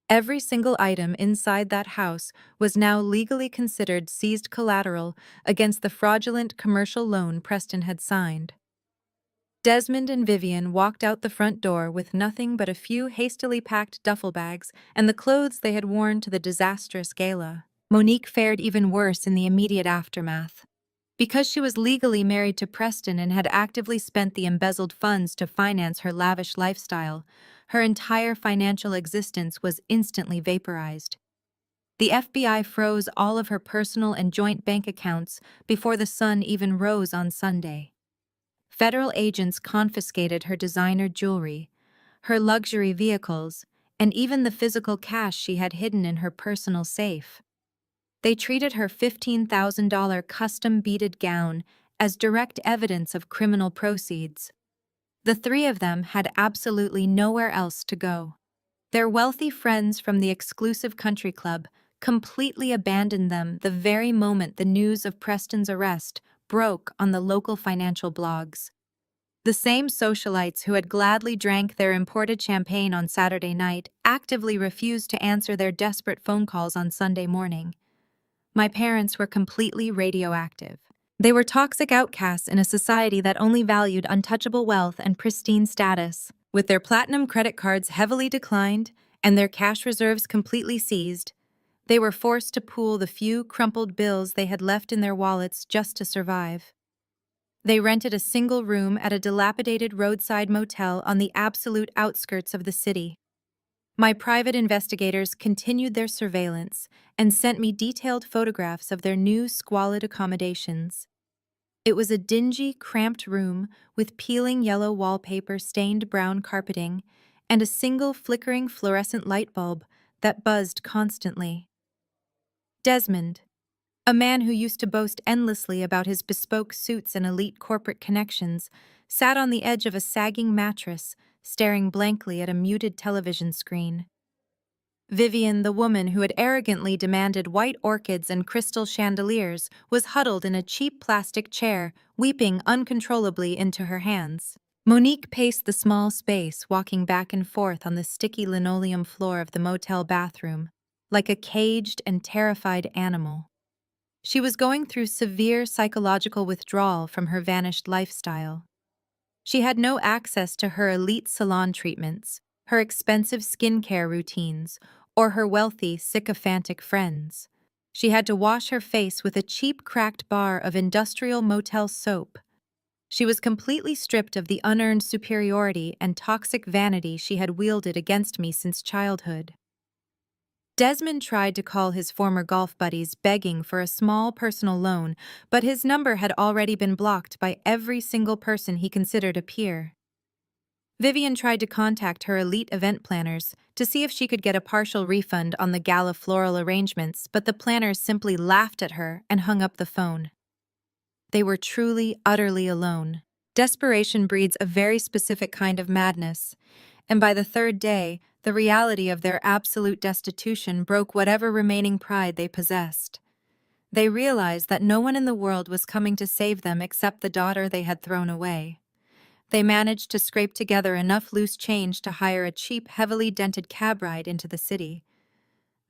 Every single item inside that house was now legally considered seized collateral against the fraudulent commercial loan Preston had signed. Desmond and Vivian walked out the front door with nothing but a few hastily packed duffel bags and the clothes they had worn to the disastrous gala. Monique fared even worse in the immediate aftermath. Because she was legally married to Preston and had actively spent the embezzled funds to finance her lavish lifestyle, her entire financial existence was instantly vaporized. The FBI froze all of her personal and joint bank accounts before the sun even rose on Sunday. Federal agents confiscated her designer jewelry, her luxury vehicles, and even the physical cash she had hidden in her personal safe. They treated her $15,000 custom beaded gown as direct evidence of criminal proceeds. The three of them had absolutely nowhere else to go. Their wealthy friends from the exclusive country club completely abandoned them the very moment the news of Preston's arrest broke on the local financial blogs. The same socialites who had gladly drank their imported champagne on Saturday night actively refused to answer their desperate phone calls on Sunday morning. My parents were completely radioactive. They were toxic outcasts in a society that only valued untouchable wealth and pristine status. With their platinum credit cards heavily declined and their cash reserves completely seized, they were forced to pool the few crumpled bills they had left in their wallets just to survive. They rented a single room at a dilapidated roadside motel on the absolute outskirts of the city. My private investigators continued their surveillance and sent me detailed photographs of their new squalid accommodations. It was a dingy, cramped room with peeling yellow wallpaper, stained brown carpeting, and a single flickering fluorescent light bulb that buzzed constantly. Desmond, a man who used to boast endlessly about his bespoke suits and elite corporate connections, sat on the edge of a sagging mattress, staring blankly at a muted television screen. Vivian, the woman who had arrogantly demanded white orchids and crystal chandeliers, was huddled in a cheap plastic chair, weeping uncontrollably into her hands. Monique paced the small space, walking back and forth on the sticky linoleum floor of the motel bathroom, like a caged and terrified animal. She was going through severe psychological withdrawal from her vanished lifestyle. She had no access to her elite salon treatments, her expensive skincare routines, or her wealthy, sycophantic friends. She had to wash her face with a cheap cracked bar of industrial motel soap. She was completely stripped of the unearned superiority and toxic vanity she had wielded against me since childhood. Desmond tried to call his former golf buddies, begging for a small personal loan, but his number had already been blocked by every single person he considered a peer. Vivian tried to contact her elite event planners to see if she could get a partial refund on the gala floral arrangements, but the planners simply laughed at her and hung up the phone. They were truly, utterly alone. Desperation breeds a very specific kind of madness, and by the third day, the reality of their absolute destitution broke whatever remaining pride they possessed. They realized that no one in the world was coming to save them except the daughter they had thrown away. They managed to scrape together enough loose change to hire a cheap, heavily dented cab ride into the city.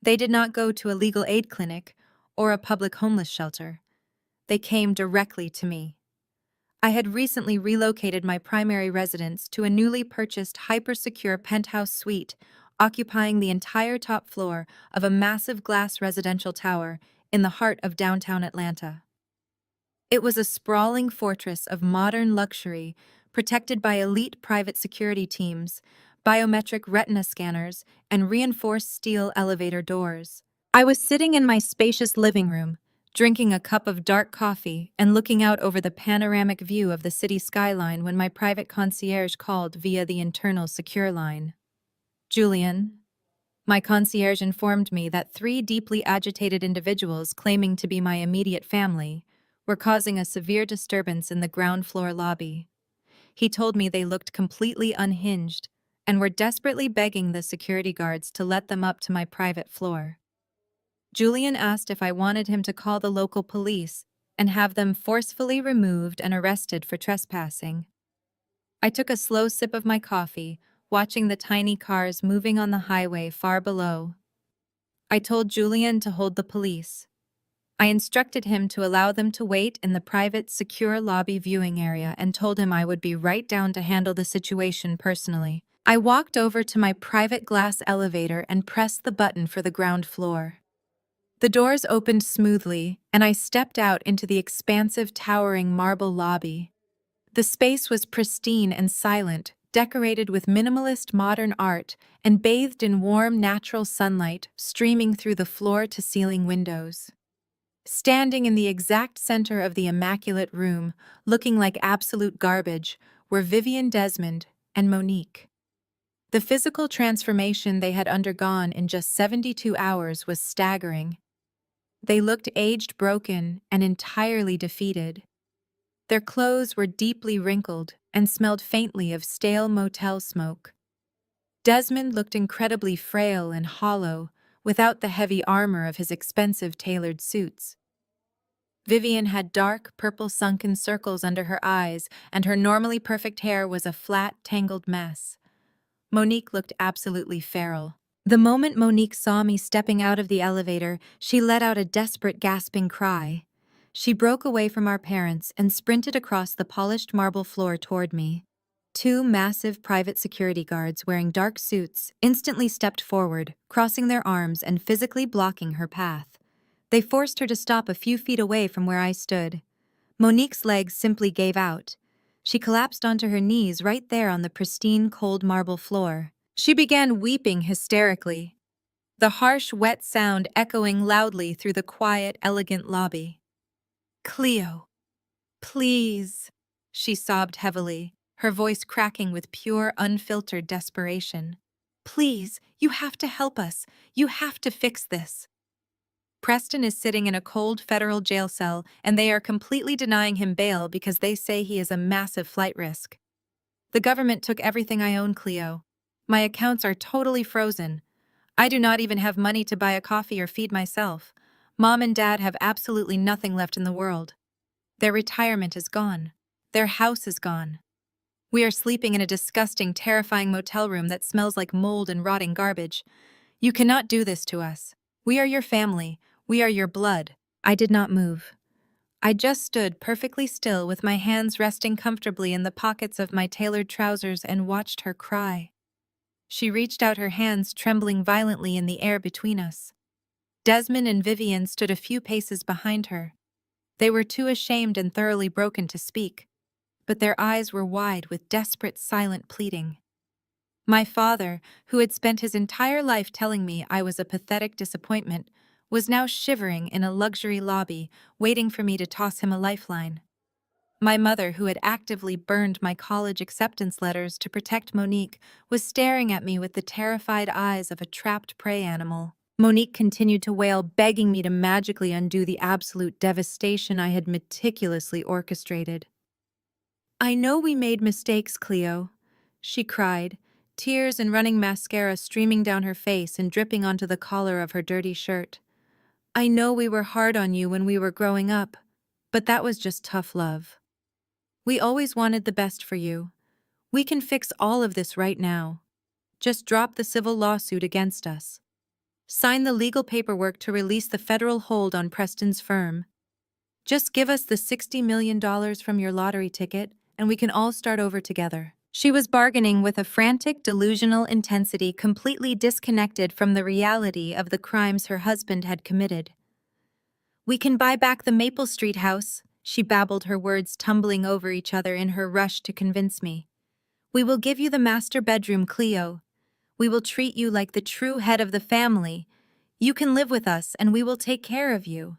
They did not go to a legal aid clinic or a public homeless shelter. They came directly to me. I had recently relocated my primary residence to a newly purchased hyper-secure penthouse suite occupying the entire top floor of a massive glass residential tower in the heart of downtown Atlanta. It was a sprawling fortress of modern luxury protected by elite private security teams, biometric retina scanners, and reinforced steel elevator doors. I was sitting in my spacious living room, drinking a cup of dark coffee and looking out over the panoramic view of the city skyline when my private concierge called via the internal secure line. Julian, my concierge informed me that 3 deeply agitated individuals claiming to be my immediate family were causing a severe disturbance in the ground floor lobby. He told me they looked completely unhinged and were desperately begging the security guards to let them up to my private floor. Julian asked if I wanted him to call the local police and have them forcefully removed and arrested for trespassing. I took a slow sip of my coffee, watching the tiny cars moving on the highway far below. I told Julian to hold the police. I instructed him to allow them to wait in the private, secure lobby viewing area and told him I would be right down to handle the situation personally. I walked over to my private glass elevator and pressed the button for the ground floor. The doors opened smoothly, and I stepped out into the expansive, towering marble lobby. The space was pristine and silent, decorated with minimalist modern art and bathed in warm, natural sunlight streaming through the floor-to-ceiling windows. Standing in the exact center of the immaculate room, looking like absolute garbage, were Vivian Desmond and Monique. The physical transformation they had undergone in just 72 hours was staggering. They looked aged, broken, and entirely defeated. Their clothes were deeply wrinkled and smelled faintly of stale motel smoke. Desmond looked incredibly frail and hollow, without the heavy armor of his expensive tailored suits. Vivian had dark, purple sunken circles under her eyes, and her normally perfect hair was a flat, tangled mess. Monique looked absolutely feral. The moment Monique saw me stepping out of the elevator, she let out a desperate, gasping cry. She broke away from our parents and sprinted across the polished marble floor toward me. 2 massive private security guards wearing dark suits instantly stepped forward, crossing their arms and physically blocking her path. They forced her to stop a few feet away from where I stood. Monique's legs simply gave out. She collapsed onto her knees right there on the pristine, cold marble floor. She began weeping hysterically, the harsh, wet sound echoing loudly through the quiet, elegant lobby. "Cleo, please," she sobbed heavily, her voice cracking with pure, unfiltered desperation. "Please, you have to help us. You have to fix this." Preston is sitting in a cold federal jail cell, and they are completely denying him bail because they say he is a massive flight risk. The government took everything I own, Cleo. My accounts are totally frozen. I do not even have money to buy a coffee or feed myself. Mom and Dad have absolutely nothing left in the world. Their retirement is gone. Their house is gone. We are sleeping in a disgusting, terrifying motel room that smells like mold and rotting garbage. You cannot do this to us. We are your family. We are your blood. I did not move. I just stood perfectly still with my hands resting comfortably in the pockets of my tailored trousers and watched her cry. She reached out her hands, trembling violently in the air between us. Desmond and Vivian stood a few paces behind her. They were too ashamed and thoroughly broken to speak, but their eyes were wide with desperate, silent pleading. My father, who had spent his entire life telling me I was a pathetic disappointment, was now shivering in a luxury lobby, waiting for me to toss him a lifeline. My mother, who had actively burned my college acceptance letters to protect Monique, was staring at me with the terrified eyes of a trapped prey animal. Monique continued to wail, begging me to magically undo the absolute devastation I had meticulously orchestrated. I know we made mistakes, Cleo, she cried, tears and running mascara streaming down her face and dripping onto the collar of her dirty shirt. I know we were hard on you when we were growing up, but that was just tough love. We always wanted the best for you. We can fix all of this right now. Just drop the civil lawsuit against us. Sign the legal paperwork to release the federal hold on Preston's firm. Just give us the $60 million from your lottery ticket, and we can all start over together. She was bargaining with a frantic, delusional intensity completely disconnected from the reality of the crimes her husband had committed. We can buy back the Maple Street house, she babbled, her words tumbling over each other in her rush to convince me. We will give you the master bedroom, Cleo. We will treat you like the true head of the family. You can live with us, and we will take care of you.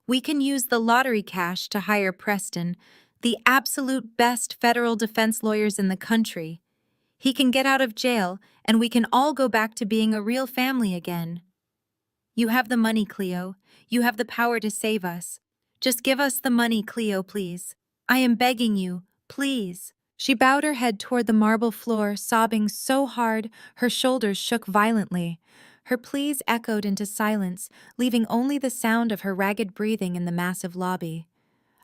We can use the lottery cash to hire Preston, the absolute best federal defense lawyers in the country. He can get out of jail, and we can all go back to being a real family again. You have the money, Cleo. You have the power to save us. Just give us the money, Cleo, please. I am begging you, please. She bowed her head toward the marble floor, sobbing so hard her shoulders shook violently. Her pleas echoed into silence, leaving only the sound of her ragged breathing in the massive lobby.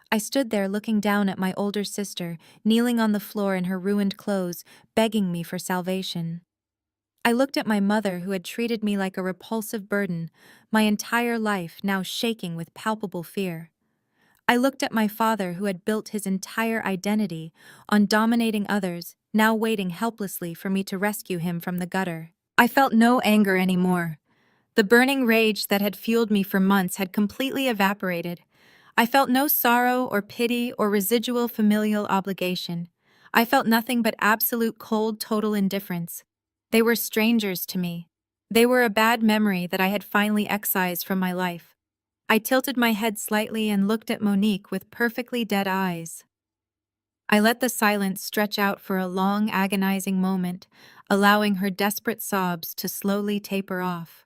I stood there looking down at my older sister, kneeling on the floor in her ruined clothes, begging me for salvation. I looked at my mother, who had treated me like a repulsive burden, my entire life now shaking with palpable fear. I looked at my father, who had built his entire identity on dominating others, now waiting helplessly for me to rescue him from the gutter. I felt no anger anymore. The burning rage that had fueled me for months had completely evaporated. I felt no sorrow or pity or residual familial obligation. I felt nothing but absolute cold, total indifference. They were strangers to me. They were a bad memory that I had finally excised from my life. I tilted my head slightly and looked at Monique with perfectly dead eyes. I let the silence stretch out for a long, agonizing moment, allowing her desperate sobs to slowly taper off.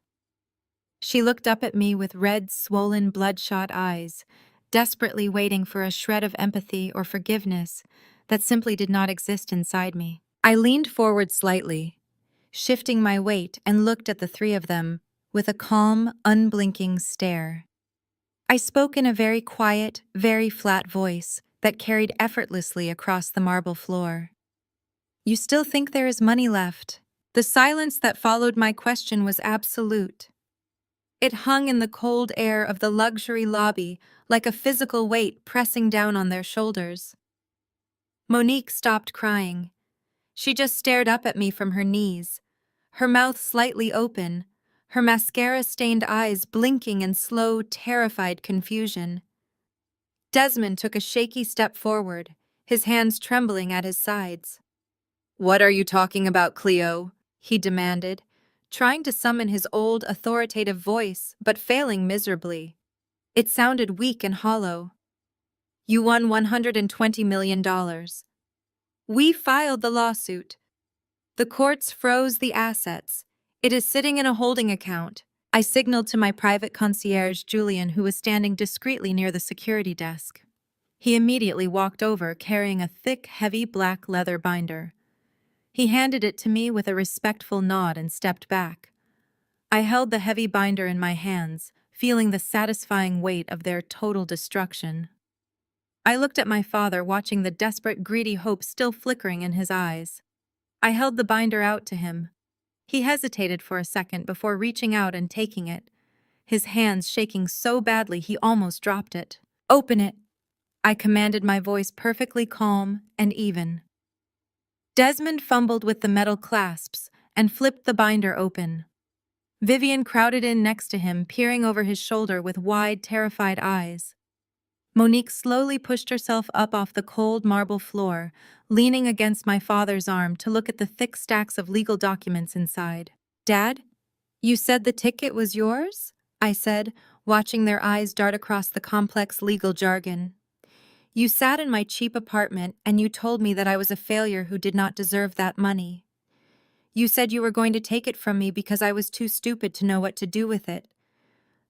She looked up at me with red, swollen, bloodshot eyes, desperately waiting for a shred of empathy or forgiveness that simply did not exist inside me. I leaned forward slightly, shifting my weight, and looked at the three of them with a calm, unblinking stare. I spoke in a very quiet, very flat voice that carried effortlessly across the marble floor. You still think there is money left? The silence that followed my question was absolute. It hung in the cold air of the luxury lobby like a physical weight pressing down on their shoulders. Monique stopped crying. She just stared up at me from her knees, her mouth slightly open, her mascara-stained eyes blinking in slow, terrified confusion. Desmond took a shaky step forward, his hands trembling at his sides. "What are you talking about, Cleo?" he demanded, trying to summon his old, authoritative voice, but failing miserably. It sounded weak and hollow. "You won $120 million. We filed the lawsuit. The courts froze the assets. It is sitting in a holding account." I signaled to my private concierge, Julian, who was standing discreetly near the security desk. He immediately walked over, carrying a thick, heavy black leather binder. He handed it to me with a respectful nod and stepped back. I held the heavy binder in my hands, feeling the satisfying weight of their total destruction. I looked at my father, watching the desperate, greedy hope still flickering in his eyes. I held the binder out to him. He hesitated for a second before reaching out and taking it, his hands shaking so badly he almost dropped it. "Open it," I commanded, my voice perfectly calm and even. Desmond fumbled with the metal clasps and flipped the binder open. Vivian crowded in next to him, peering over his shoulder with wide, terrified eyes. Monique slowly pushed herself up off the cold marble floor, leaning against my father's arm to look at the thick stacks of legal documents inside. "Dad, you said the ticket was yours?" I said, watching their eyes dart across the complex legal jargon. "You sat in my cheap apartment and you told me that I was a failure who did not deserve that money. You said you were going to take it from me because I was too stupid to know what to do with it.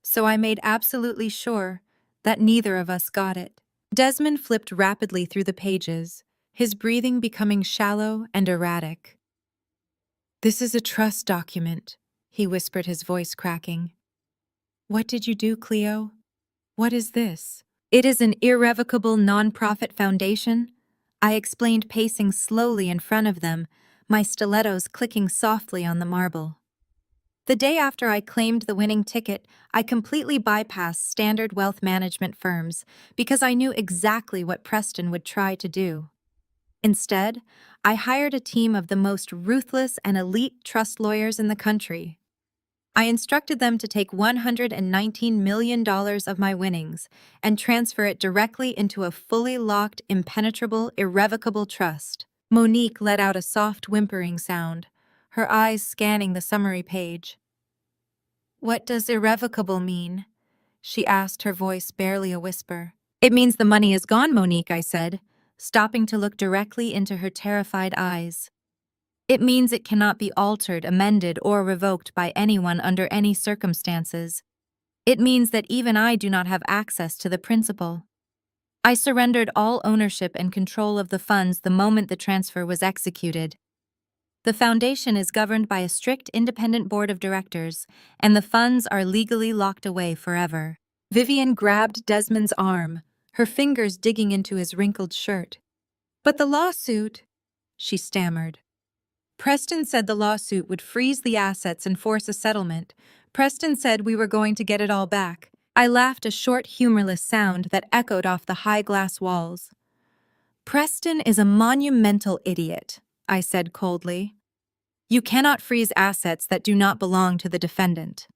So I made absolutely sure that neither of us got it." Desmond flipped rapidly through the pages, his breathing becoming shallow and erratic. "This is a trust document," he whispered, his voice cracking. "What did you do, Cleo? What is this?" "It is an irrevocable nonprofit foundation," I explained, pacing slowly in front of them, my stilettos clicking softly on the marble. The day after I claimed the winning ticket, I completely bypassed standard wealth management firms because I knew exactly what Preston would try to do. Instead, I hired a team of the most ruthless and elite trust lawyers in the country. I instructed them to take $119 million of my winnings and transfer it directly into a fully locked, impenetrable, irrevocable trust. Monique let out a soft whimpering sound, her eyes scanning the summary page. "What does irrevocable mean?" she asked, her voice barely a whisper. "It means the money is gone, Monique," I said, stopping to look directly into her terrified eyes. "It means it cannot be altered, amended, or revoked by anyone under any circumstances. It means that even I do not have access to the principal. I surrendered all ownership and control of the funds the moment the transfer was executed. The foundation is governed by a strict independent board of directors, and the funds are legally locked away forever." Vivian grabbed Desmond's arm, her fingers digging into his wrinkled shirt. "But the lawsuit," she stammered. "Preston said the lawsuit would freeze the assets and force a settlement. Preston said we were going to get it all back." I laughed, a short, humorless sound that echoed off the high glass walls. "Preston is a monumental idiot," I said coldly. "You cannot freeze assets that do not belong to the defendant."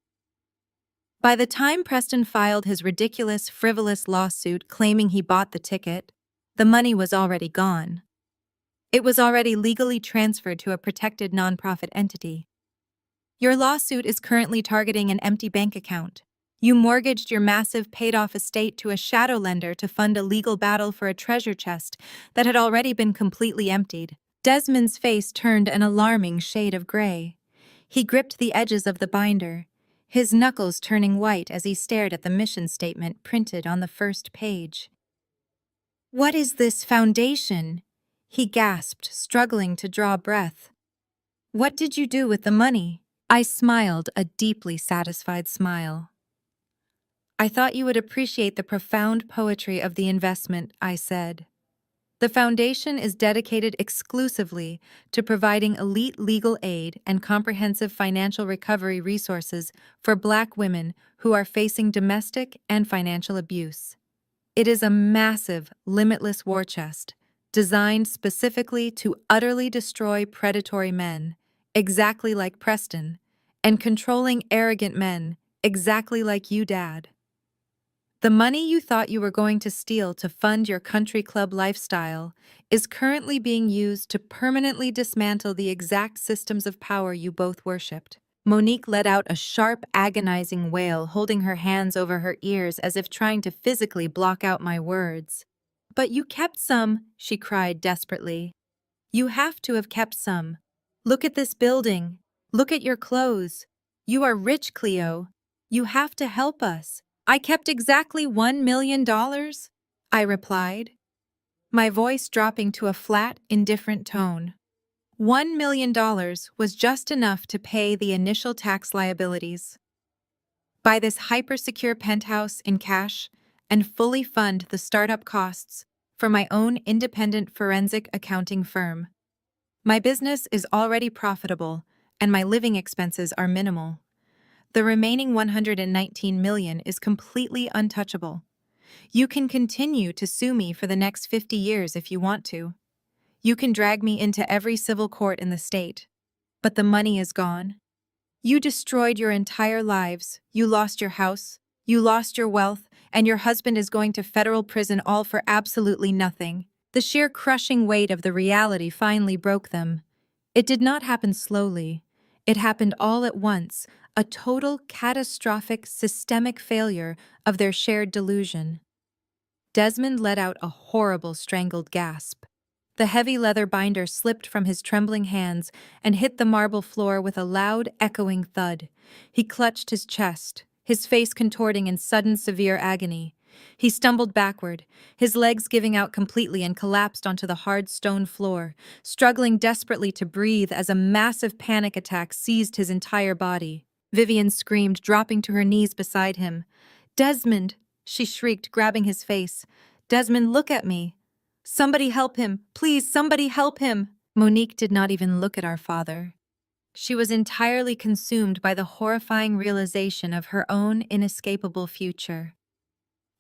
By the time Preston filed his ridiculous, frivolous lawsuit claiming he bought the ticket, the money was already gone. It was already legally transferred to a protected nonprofit entity. "Your lawsuit is currently targeting an empty bank account. You mortgaged your massive paid-off estate to a shadow lender to fund a legal battle for a treasure chest that had already been completely emptied." Desmond's face turned an alarming shade of gray. He gripped the edges of the binder, his knuckles turning white as he stared at the mission statement printed on the first page. "What is this foundation?" he gasped, struggling to draw breath. "What did you do with the money?" I smiled, a deeply satisfied smile. "I thought you would appreciate the profound poetry of the investment," I said. "The foundation is dedicated exclusively to providing elite legal aid and comprehensive financial recovery resources for Black women who are facing domestic and financial abuse. It is a massive, limitless war chest, designed specifically to utterly destroy predatory men, exactly like Preston, and controlling arrogant men, exactly like you, Dad. The money you thought you were going to steal to fund your country club lifestyle is currently being used to permanently dismantle the exact systems of power you both worshipped." Monique let out a sharp, agonizing wail, holding her hands over her ears as if trying to physically block out my words. "But you kept some," she cried desperately. "You have to have kept some. Look at this building. Look at your clothes. You are rich, Cleo. You have to help us." "I kept exactly $1 million, I replied, my voice dropping to a flat, indifferent tone. $1 million was just enough to pay the initial tax liabilities, buy this hyper-secure penthouse in cash, and fully fund the startup costs for my own independent forensic accounting firm. My business is already profitable, and my living expenses are minimal. The remaining $119 million is completely untouchable. You can continue to sue me for the next 50 years if you want to. You can drag me into every civil court in the state. But the money is gone. You destroyed your entire lives. You lost your house. You lost your wealth, and your husband is going to federal prison, all for absolutely nothing." The sheer crushing weight of the reality finally broke them. It did not happen slowly. It happened all at once, a total, catastrophic, systemic failure of their shared delusion. Desmond let out a horrible, strangled gasp. The heavy leather binder slipped from his trembling hands and hit the marble floor with a loud, echoing thud. He clutched his chest, his face contorting in sudden, severe agony. He stumbled backward, his legs giving out completely, and collapsed onto the hard stone floor, struggling desperately to breathe as a massive panic attack seized his entire body. Vivian screamed, dropping to her knees beside him. "Desmond!" she shrieked, grabbing his face. "Desmond, look at me! Somebody help him! Please, somebody help him!" Monique did not even look at our father. She was entirely consumed by the horrifying realization of her own inescapable future.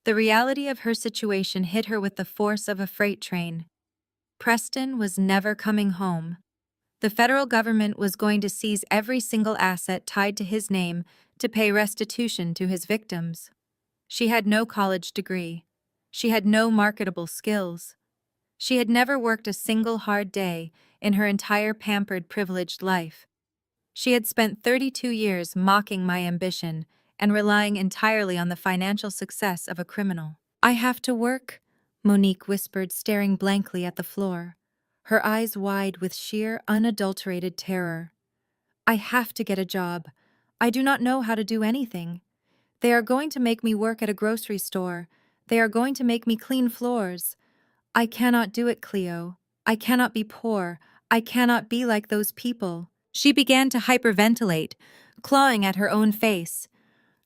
The reality of her situation hit her with the force of a freight train. Preston was never coming home. The federal government was going to seize every single asset tied to his name to pay restitution to his victims. She had no college degree. She had no marketable skills. She had never worked a single hard day in her entire pampered, privileged life. She had spent 32 years mocking my ambition and relying entirely on the financial success of a criminal. "I have to work," Monique whispered, staring blankly at the floor, her eyes wide with sheer, unadulterated terror. "I have to get a job. I do not know how to do anything. They are going to make me work at a grocery store. They are going to make me clean floors. I cannot do it, Cleo. I cannot be poor. I cannot be like those people." She began to hyperventilate, clawing at her own face,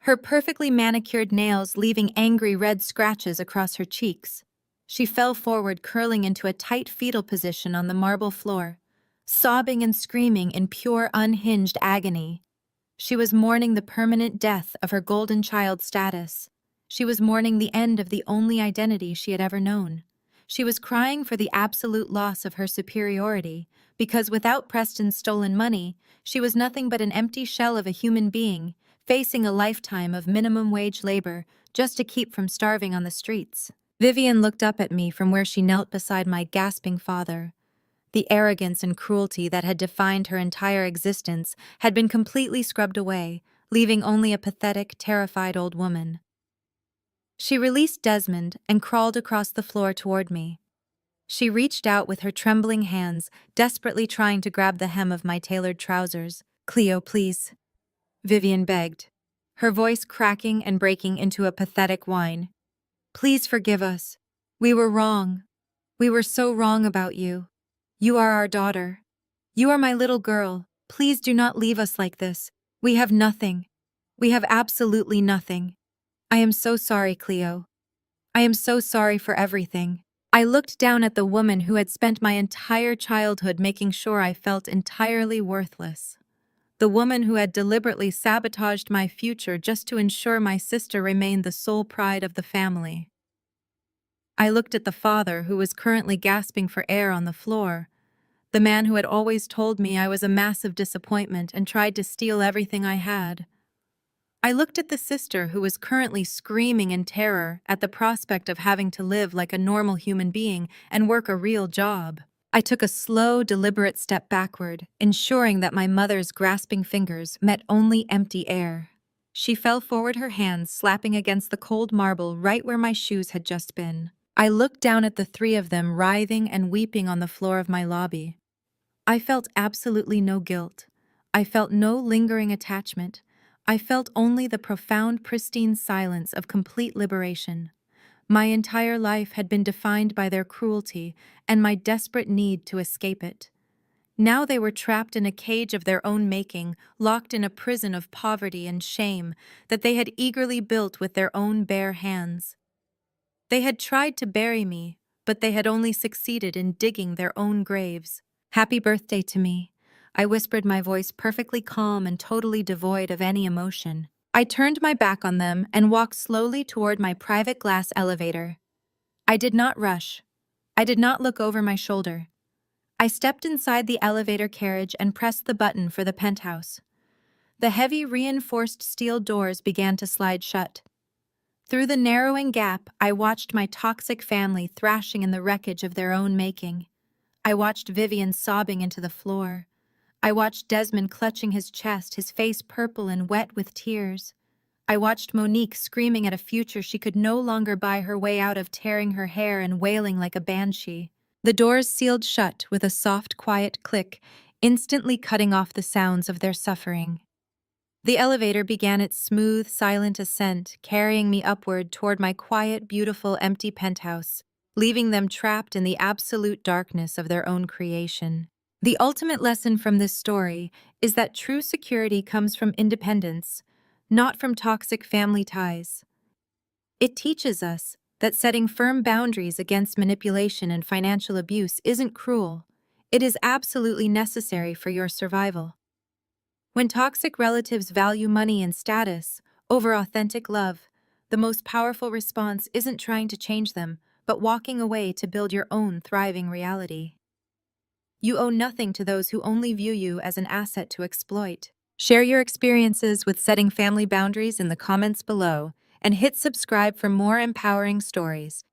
her perfectly manicured nails leaving angry red scratches across her cheeks. She fell forward, curling into a tight fetal position on the marble floor, sobbing and screaming in pure, unhinged agony. She was mourning the permanent death of her golden child status. She was mourning the end of the only identity she had ever known. She was crying for the absolute loss of her superiority, because without Preston's stolen money, she was nothing but an empty shell of a human being, facing a lifetime of minimum wage labor just to keep from starving on the streets. Vivian looked up at me from where she knelt beside my gasping father. The arrogance and cruelty that had defined her entire existence had been completely scrubbed away, leaving only a pathetic, terrified old woman. She released Desmond and crawled across the floor toward me. She reached out with her trembling hands, desperately trying to grab the hem of my tailored trousers. "Cleo, please," Vivian begged, her voice cracking and breaking into a pathetic whine. "Please forgive us. We were wrong. We were so wrong about you. You are our daughter. You are my little girl. Please do not leave us like this. We have nothing. We have absolutely nothing. I am so sorry, Cleo. I am so sorry for everything." I looked down at the woman who had spent my entire childhood making sure I felt entirely worthless. The woman who had deliberately sabotaged my future just to ensure my sister remained the sole pride of the family. I looked at the father who was currently gasping for air on the floor, the man who had always told me I was a massive disappointment and tried to steal everything I had. I looked at the sister who was currently screaming in terror at the prospect of having to live like a normal human being and work a real job. I took a slow, deliberate step backward, ensuring that my mother's grasping fingers met only empty air. She fell forward, her hands slapping against the cold marble right where my shoes had just been. I looked down at the three of them writhing and weeping on the floor of my lobby. I felt absolutely no guilt. I felt no lingering attachment. I felt only the profound, pristine silence of complete liberation. My entire life had been defined by their cruelty and my desperate need to escape it. Now they were trapped in a cage of their own making, locked in a prison of poverty and shame that they had eagerly built with their own bare hands. They had tried to bury me, but they had only succeeded in digging their own graves. "Happy birthday to me," I whispered, my voice perfectly calm and totally devoid of any emotion. I turned my back on them and walked slowly toward my private glass elevator. I did not rush. I did not look over my shoulder. I stepped inside the elevator carriage and pressed the button for the penthouse. The heavy reinforced steel doors began to slide shut. Through the narrowing gap, I watched my toxic family thrashing in the wreckage of their own making. I watched Vivian sobbing into the floor. I watched Desmond clutching his chest, his face purple and wet with tears. I watched Monique screaming at a future she could no longer buy her way out of, tearing her hair and wailing like a banshee. The doors sealed shut with a soft, quiet click, instantly cutting off the sounds of their suffering. The elevator began its smooth, silent ascent, carrying me upward toward my quiet, beautiful, empty penthouse, leaving them trapped in the absolute darkness of their own creation. The ultimate lesson from this story is that true security comes from independence, not from toxic family ties. It teaches us that setting firm boundaries against manipulation and financial abuse isn't cruel. It is absolutely necessary for your survival. When toxic relatives value money and status over authentic love, the most powerful response isn't trying to change them, but walking away to build your own thriving reality. You owe nothing to those who only view you as an asset to exploit. Share your experiences with setting family boundaries in the comments below, and hit subscribe for more empowering stories.